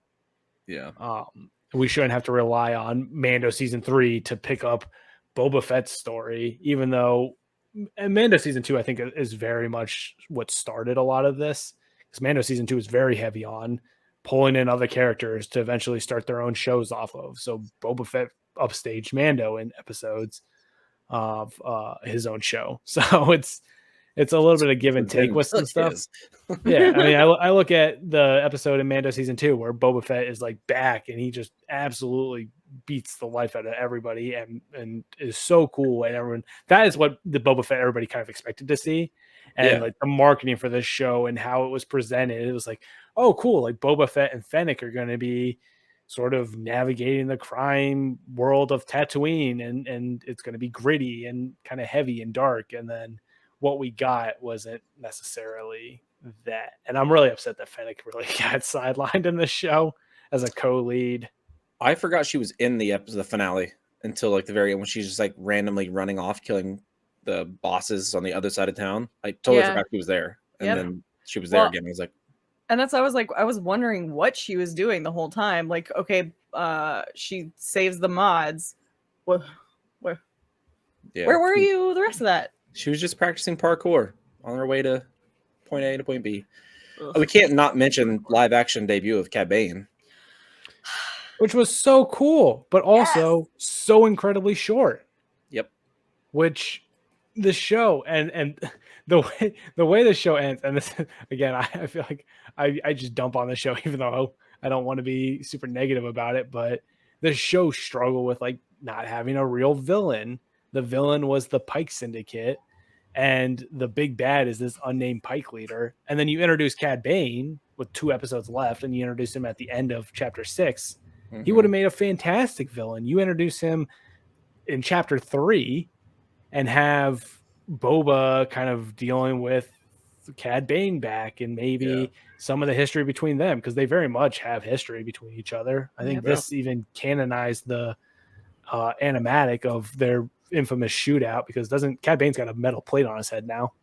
Yeah. We shouldn't have to rely on Mando season 3 to pick up Boba Fett's story, even though Mando season 2, I think, is very much what started a lot of this. Because Mando season 2 is very heavy on pulling in other characters to eventually start their own shows off of. So Boba Fett upstaged Mando in episodes of his own show. So it's a little bit of give and take with some stuff. Yeah, I mean, I look at the episode in Mando season 2 where Boba Fett is back and he just absolutely beats the life out of everybody and is so cool, and everyone, that is what the Boba Fett everybody kind of expected to see. And the marketing for this show and how it was presented, it was like, oh cool, Boba Fett and Fennec are going to be sort of navigating the crime world of Tatooine, and it's going to be gritty and kind of heavy and dark. And then what we got wasn't necessarily that. And I'm really upset that Fennec really got sidelined in this show as a co-lead. I forgot she was in the finale until the very end when she's just randomly running off, killing the bosses on the other side of town. I totally forgot she was there. And then she was there again. I was like, and that's, I was wondering what she was doing the whole time. Okay, she saves the mods. Where were you the rest of that? She was just practicing parkour on her way to point A to point B. We can't not mention live action debut of Cad Bane, which was so cool, but also so incredibly short. Yep. Which the show and the way the show ends, and this again, I feel like I just dump on the show, even though I don't want to be super negative about it, but the show struggled with not having a real villain. The villain was the Pike Syndicate, and the big bad is this unnamed Pike leader. And then you introduce Cad Bane with 2 episodes left, and you introduce him at the end of chapter 6. Mm-hmm. He would have made a fantastic villain. You introduce him in chapter 3 and have Boba kind of dealing with Cad Bane back and maybe some of the history between them, because they very much have history between each other. I think this even canonized the animatic of their infamous shootout, because Cad Bane's got a metal plate on his head now.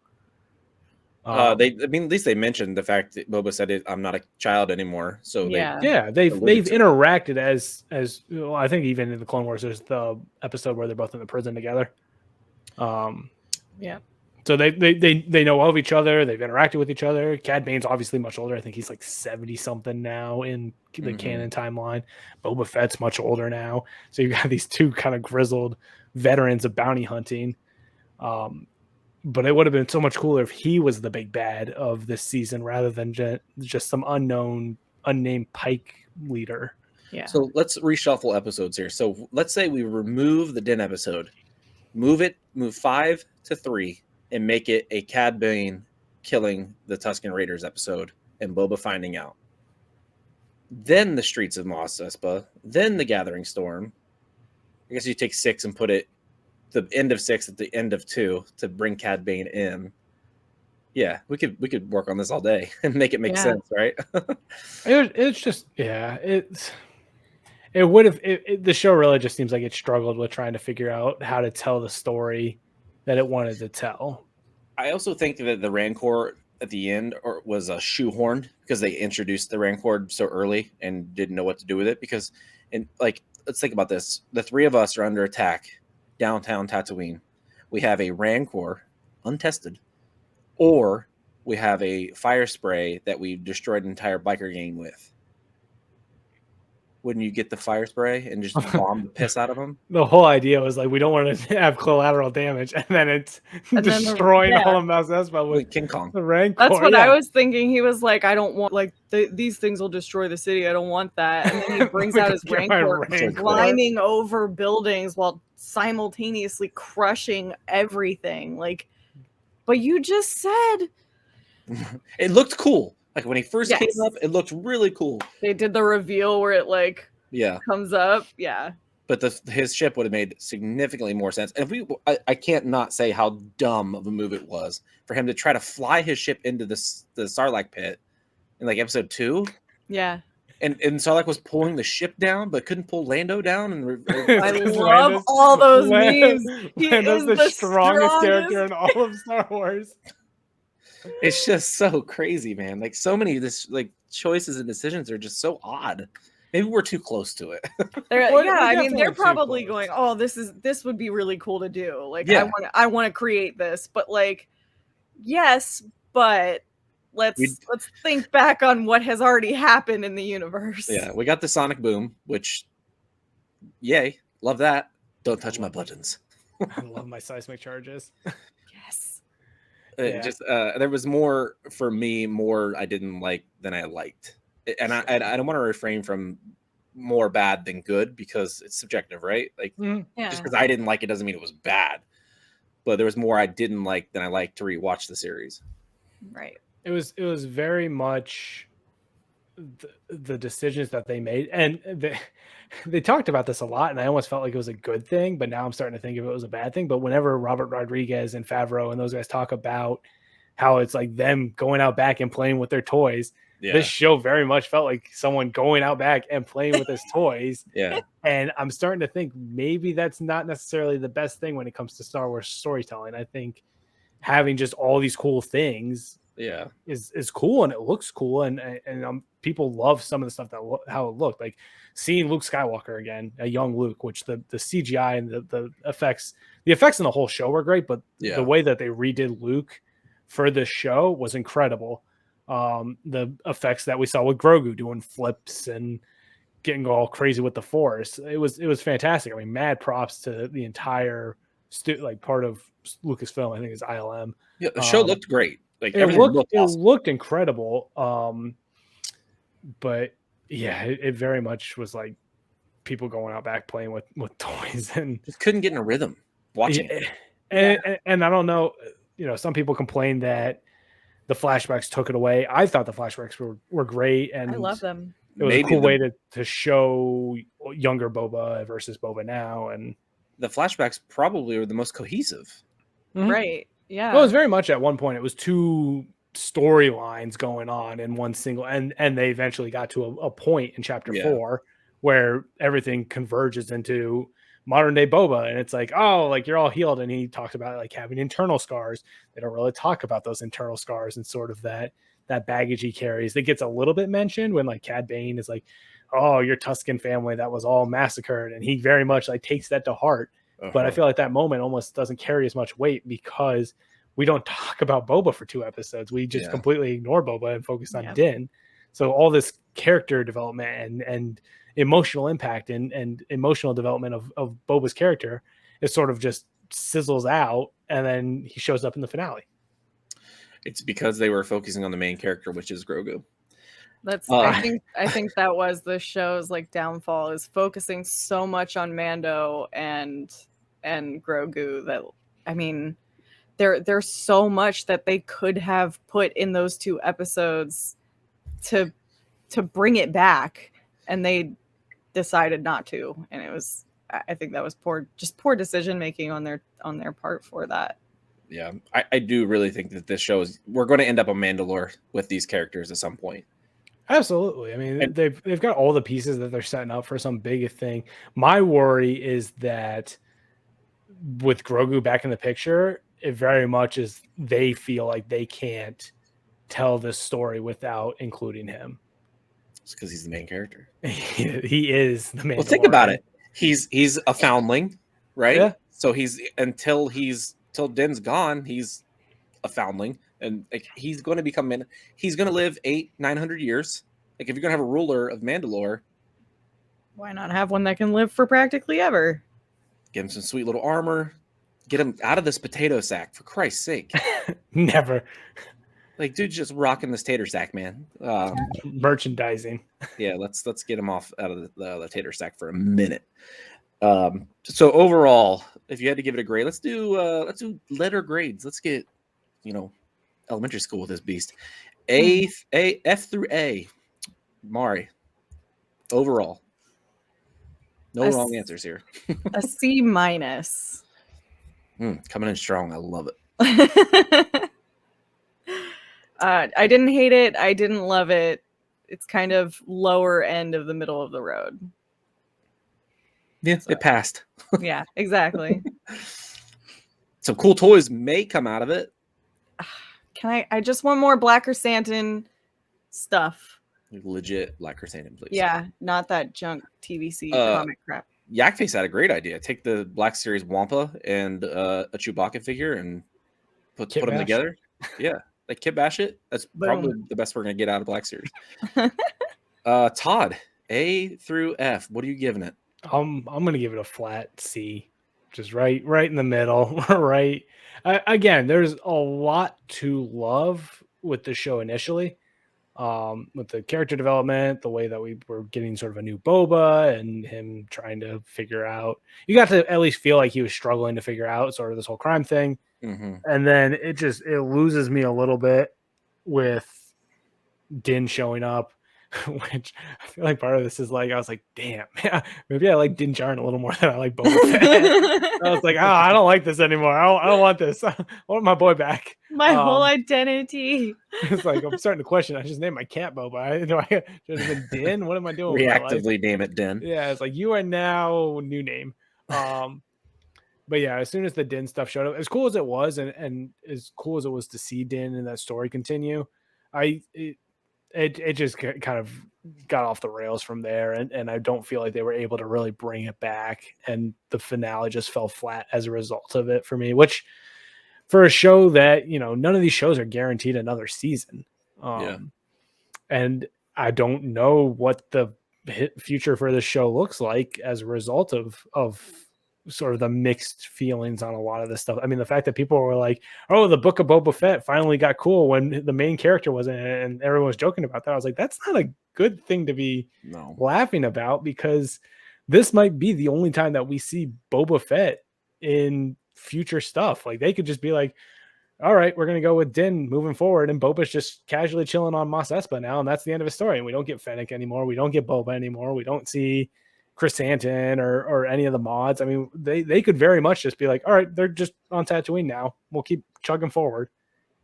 At least they mentioned the fact that Boba said, "I'm not a child anymore." So they've interacted as well. I think even in the Clone Wars, there's the episode where they're both in the prison together. Yeah. So they know of each other. They've interacted with each other. Cad Bane's obviously much older. I think he's like 70 something now in the canon timeline. Boba Fett's much older now. So you got these two kind of grizzled veterans of bounty hunting. But it would have been so much cooler if he was the big bad of this season rather than just some unnamed Pike leader. Yeah. So let's reshuffle episodes here. So let's say we remove the Din episode, move 5 to 3, and make it a Cad Bane killing the Tusken Raiders episode and Boba finding out. Then the Streets of Mos Espa, then the Gathering Storm. I guess you take 6 and put it the end of 6 at the end of 2 to bring Cad Bane in. Yeah, we could work on this all day and make it make sense, right? It's just it would have the show really just seems like it struggled with trying to figure out how to tell the story that it wanted to tell. I also think that the Rancor at the end was shoehorned because they introduced the Rancor so early and didn't know what to do with it. Because, let's think about this: the 3 of us are under attack downtown Tatooine. We have a Rancor, untested, or we have a fire spray that we destroyed an entire biker gang with. Wouldn't you get the fire spray and just bomb the piss out of them? The whole idea was like, we don't want to have collateral damage, and then it's destroying all of Mos Espa with King Kong. The Rancor. That's what I was thinking. He was like, I don't want, like, these things will destroy the city. I don't want that. And then he brings out his Rancor, climbing over buildings while simultaneously crushing everything. Like, but you just said... It looked cool. Like when he first came up, it looked really cool. They did the reveal where it comes up. Yeah. But his ship would have made significantly more sense. And I can't not say how dumb of a move it was for him to try to fly his ship into the Sarlacc pit in like episode 2. Yeah. And Sarlacc was pulling the ship down, but couldn't pull Lando down. And I love all those memes. He is the strongest character in all of Star Wars. It's just so crazy, man. Like so many of this, like choices and decisions are just so odd. Maybe we're too close to it. I mean, they're probably going, "Oh, this would be really cool to do." Like, I want to create this, but like, yes, but let's think back on what has already happened in the universe. Yeah, we got the sonic boom, which, yay, love that. Don't touch my buttons. I love my seismic charges. Yes. Just there was more for me, more I didn't like than I liked, and I don't want to refrain from more bad than good because it's subjective, right? Like just because I didn't like it doesn't mean it was bad, but there was more I didn't like than I liked to rewatch the series. Right. It was very much the decisions that they made, and they talked about this a lot, and I almost felt like it was a good thing, but now I'm starting to think of it was a bad thing. But whenever Robert Rodriguez and Favreau and those guys talk about how it's like them going out back and playing with their toys, this show very much felt like someone going out back and playing with his toys. Yeah. And I'm starting to think maybe that's not necessarily the best thing when it comes to Star Wars storytelling. I think having just all these cool things is cool, and it looks cool, and people love some of the stuff how it looked. Like seeing Luke Skywalker again, a young Luke, which the CGI and the effects in the whole show were great, but the way that they redid Luke for this show was incredible. The effects that we saw with Grogu doing flips and getting all crazy with the Force, it was fantastic. I mean, mad props to the entire part of Lucasfilm. I think it's ILM. Yeah, the show looked great. Like it looked incredible. But yeah, it very much was like people going out back playing with toys and just couldn't get in a rhythm watching it. And I don't know, some people complain that the flashbacks took it away. I thought the flashbacks were great, and I love them. It was a cool way to show younger Boba versus Boba now, and the flashbacks probably were the most cohesive. Mm-hmm. Right. Yeah. Well, it was very much at one point. It was two storylines going on in one single, and they eventually got to a point in chapter 4 where everything converges into modern day Boba, and it's like, oh, like you're all healed, and he talks about like having internal scars. They don't really talk about those internal scars and sort of that baggage he carries. That gets a little bit mentioned when like Cad Bane is like, oh, your Tusken family that was all massacred, and he very much like takes that to heart. But I feel like that moment almost doesn't carry as much weight because we don't talk about Boba for 2 episodes. We just completely ignore Boba and focus on Din. So all this character development and emotional impact and emotional development of Boba's character is sort of just sizzles out, and then he shows up in the finale. It's because they were focusing on the main character, which is Grogu. That's I think that was the show's like downfall, is focusing so much on Mando and Grogu that, I mean, there's so much that they could have put in those 2 episodes to bring it back, and they decided not to, and it was, I think that was poor decision making on their part for that. Yeah, I do really think that this show we're going to end up on Mandalore with these characters at some point. Absolutely. I mean, they've got all the pieces that they're setting up for some big thing. My worry is that with Grogu back in the picture, it very much is they feel like they can't tell this story without including him. It's because he's the main character. He is the main. Well, think about it. He's a foundling, right? Yeah. So until Din's gone, he's a foundling, and like, he's going to become he's going to live 800-900 years. Like, if you're going to have a ruler of Mandalore, why not have one that can live for practically ever? Give him some sweet little armor. Get him out of this potato sack, for Christ's sake. Never. Like, dude's just rocking this tater sack, man. Merchandising. Yeah, let's get him out of the tater sack for a minute. So overall, if you had to give it a grade, let's do letter grades. Let's get, elementary school with this beast. F through A. Mari. Overall. No wrong answers here. A C-. Coming in strong. I love it. I didn't hate it. I didn't love it. It's kind of lower end of the middle of the road. Yeah, so, it passed. Yeah, exactly. Some cool toys may come out of it. I just want more Black Chrysanthemum stuff. Legit Black Chrysanthemum, please. Yeah, not that junk TVC comic crap. Yakface had a great idea. Take the Black Series Wampa and a Chewbacca figure and put them together. Yeah, like Kit Bashit. That's probably the best we're going to get out of Black Series. Todd, A through F. What are you giving it? I'm going to give it a flat C. Just right in the middle. Right. Again, there's a lot to love with the show initially. With the character development, the way that we were getting sort of a new Boba and him trying to figure out, you got to at least feel like he was struggling to figure out sort of this whole crime thing. Mm-hmm. And then it loses me a little bit with Din showing up, which I feel like part of this is like, I was like, damn, maybe I like Din Djarin a little more than I like Boba Fett. I was like, I don't like this anymore. I don't want this. I want my boy back. My whole identity. It's like, I'm starting to question. I just named my cat Boba. Should have been Din? What am I doing? Reactively name it Din. Yeah, it's like, you are now new name. But yeah, as soon as the Din stuff showed up, as cool as it was, and as cool as it was to see Din and that story continue, it just kind of got off the rails from there, and I don't feel like they were able to really bring it back, and the finale just fell flat as a result of it for me, which for a show that, none of these shows are guaranteed another season. And I don't know what the future for this show looks like as a result of sort of the mixed feelings on a lot of this stuff. I mean, the fact that people were like, oh, the Book of Boba Fett finally got cool when the main character wasn't in it, and everyone was joking about that. I was like, that's not a good thing to be laughing about, because this might be the only time that we see Boba Fett in future stuff. Like, they could just be like, all right, we're going to go with Din moving forward, and Boba's just casually chilling on Mos Espa now, and that's the end of his story. And we don't get Fennec anymore. We don't get Boba anymore. We don't see Chrysanthemum or any of the mods. I mean, they could very much just be like, all right, they're just on Tatooine now. We'll keep chugging forward,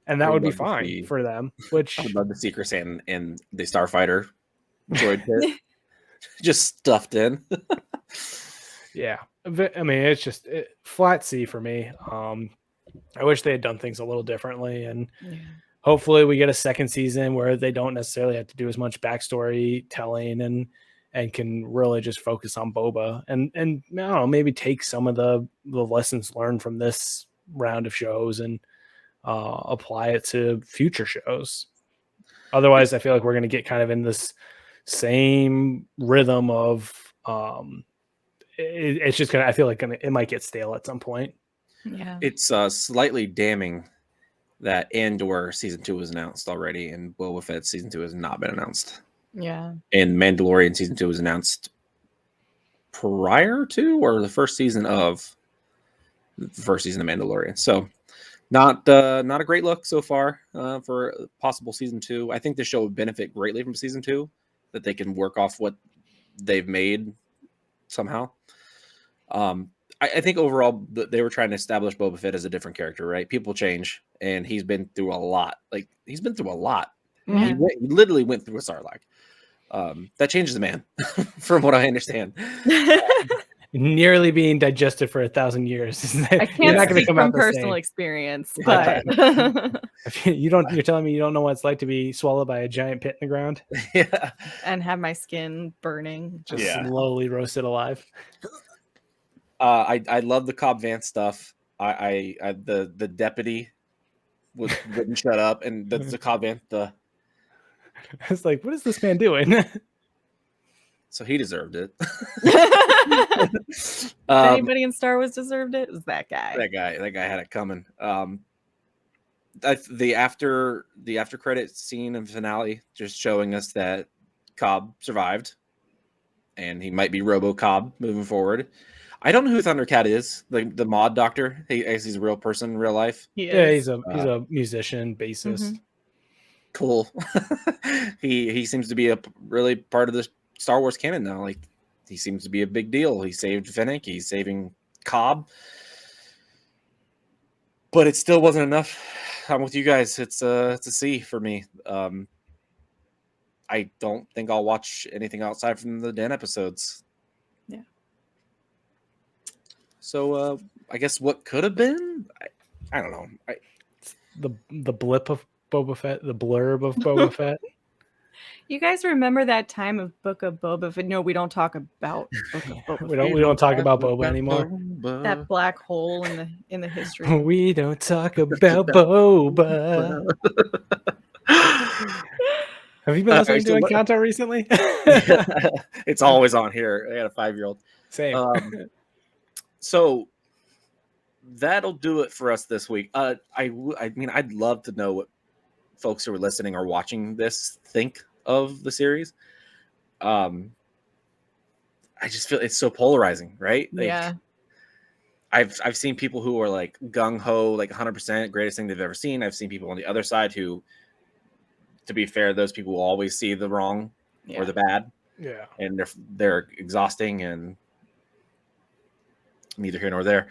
and that would be fine for them. Which I would love to see Chrysanthemum in the Starfighter droid pit, just stuffed in. Yeah, I mean, it's just flat C for me. I wish they had done things a little differently, and hopefully we get a second season where they don't necessarily have to do as much backstory telling, and and can really just focus on Boba and I don't know, maybe take some of the lessons learned from this round of shows and apply it to future shows. Otherwise, I feel like we're going to get kind of in this same rhythm of it's just gonna. I feel like it might get stale at some point. Yeah, It's slightly damning that Andor season 2 was announced already, and Boba Fett season 2 has not been announced. yeah. And Mandalorian season 2 was announced prior to or the first season of Mandalorian. So not a great look so far for possible season 2. I think the show would benefit greatly from season 2, that they can work off what they've made somehow. I think overall they were trying to establish Boba Fett as a different character, right? People change, and he's been through a lot. Like, he's been through a lot. Yeah. He literally went through a Sarlacc. That changes the man, from what I understand. Nearly being digested for 1,000 years. I can't speak from personal experience, but you're telling me you don't know what it's like to be swallowed by a giant pit in the ground? Yeah. And have my skin burning. Just slowly roasted alive. I love the Cobb Vanth stuff. The deputy wouldn't shut up, and the Cobb Vanth. It's like, what is this man doing? So he deserved it. If anybody in Star Wars deserved it, it was that guy. That guy had it coming. The after credit scene and finale just showing us that Cobb survived, and he might be Robo Cobb moving forward. I don't know who Thundercat is, the mod doctor. He's a real person in real life. He's a musician, bassist. Mm-hmm. Cool. he seems to be a really part of the Star Wars canon now. Like, he seems to be a big deal. He saved Fennec. He's saving Cobb. But it still wasn't enough. I'm with you guys. It's a C for me. I don't think I'll watch anything outside from the Den episodes. Yeah. So I guess what could have been? I don't know. The blip of Boba Fett, the blurb of Boba Fett. You guys remember that time of Book of Boba Fett? No, we don't talk about Book of Boba Fett. We don't talk about Boba anymore. That black hole in the history. We don't talk about Boba. Have you been listening to Encanto recently? It's always on here. I got a 5-year-old. Same. So that'll do it for us this week. I mean, I'd love to know what folks who are listening or watching this think of the series. I just feel it's so polarizing, right? Like, yeah. I've seen people who are like gung ho, like 100% greatest thing they've ever seen. I've seen people on the other side who, to be fair, those people will always see the wrong or the bad. Yeah, and they're exhausting and neither here nor there.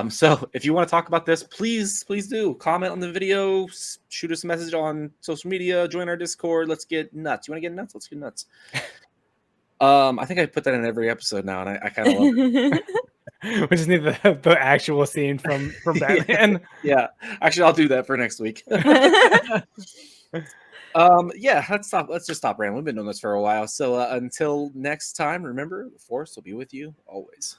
So if you want to talk about this, please do comment on the video, shoot us a message on social media, join our Discord. Let's get nuts. You want to get nuts? Let's get nuts. I think I put that in every episode now, and I kind of love it. We just need the actual scene from Batman. Yeah. Actually, I'll do that for next week. Let's just stop rambling. We've been doing this for a while. So until next time, remember, the Force will be with you always.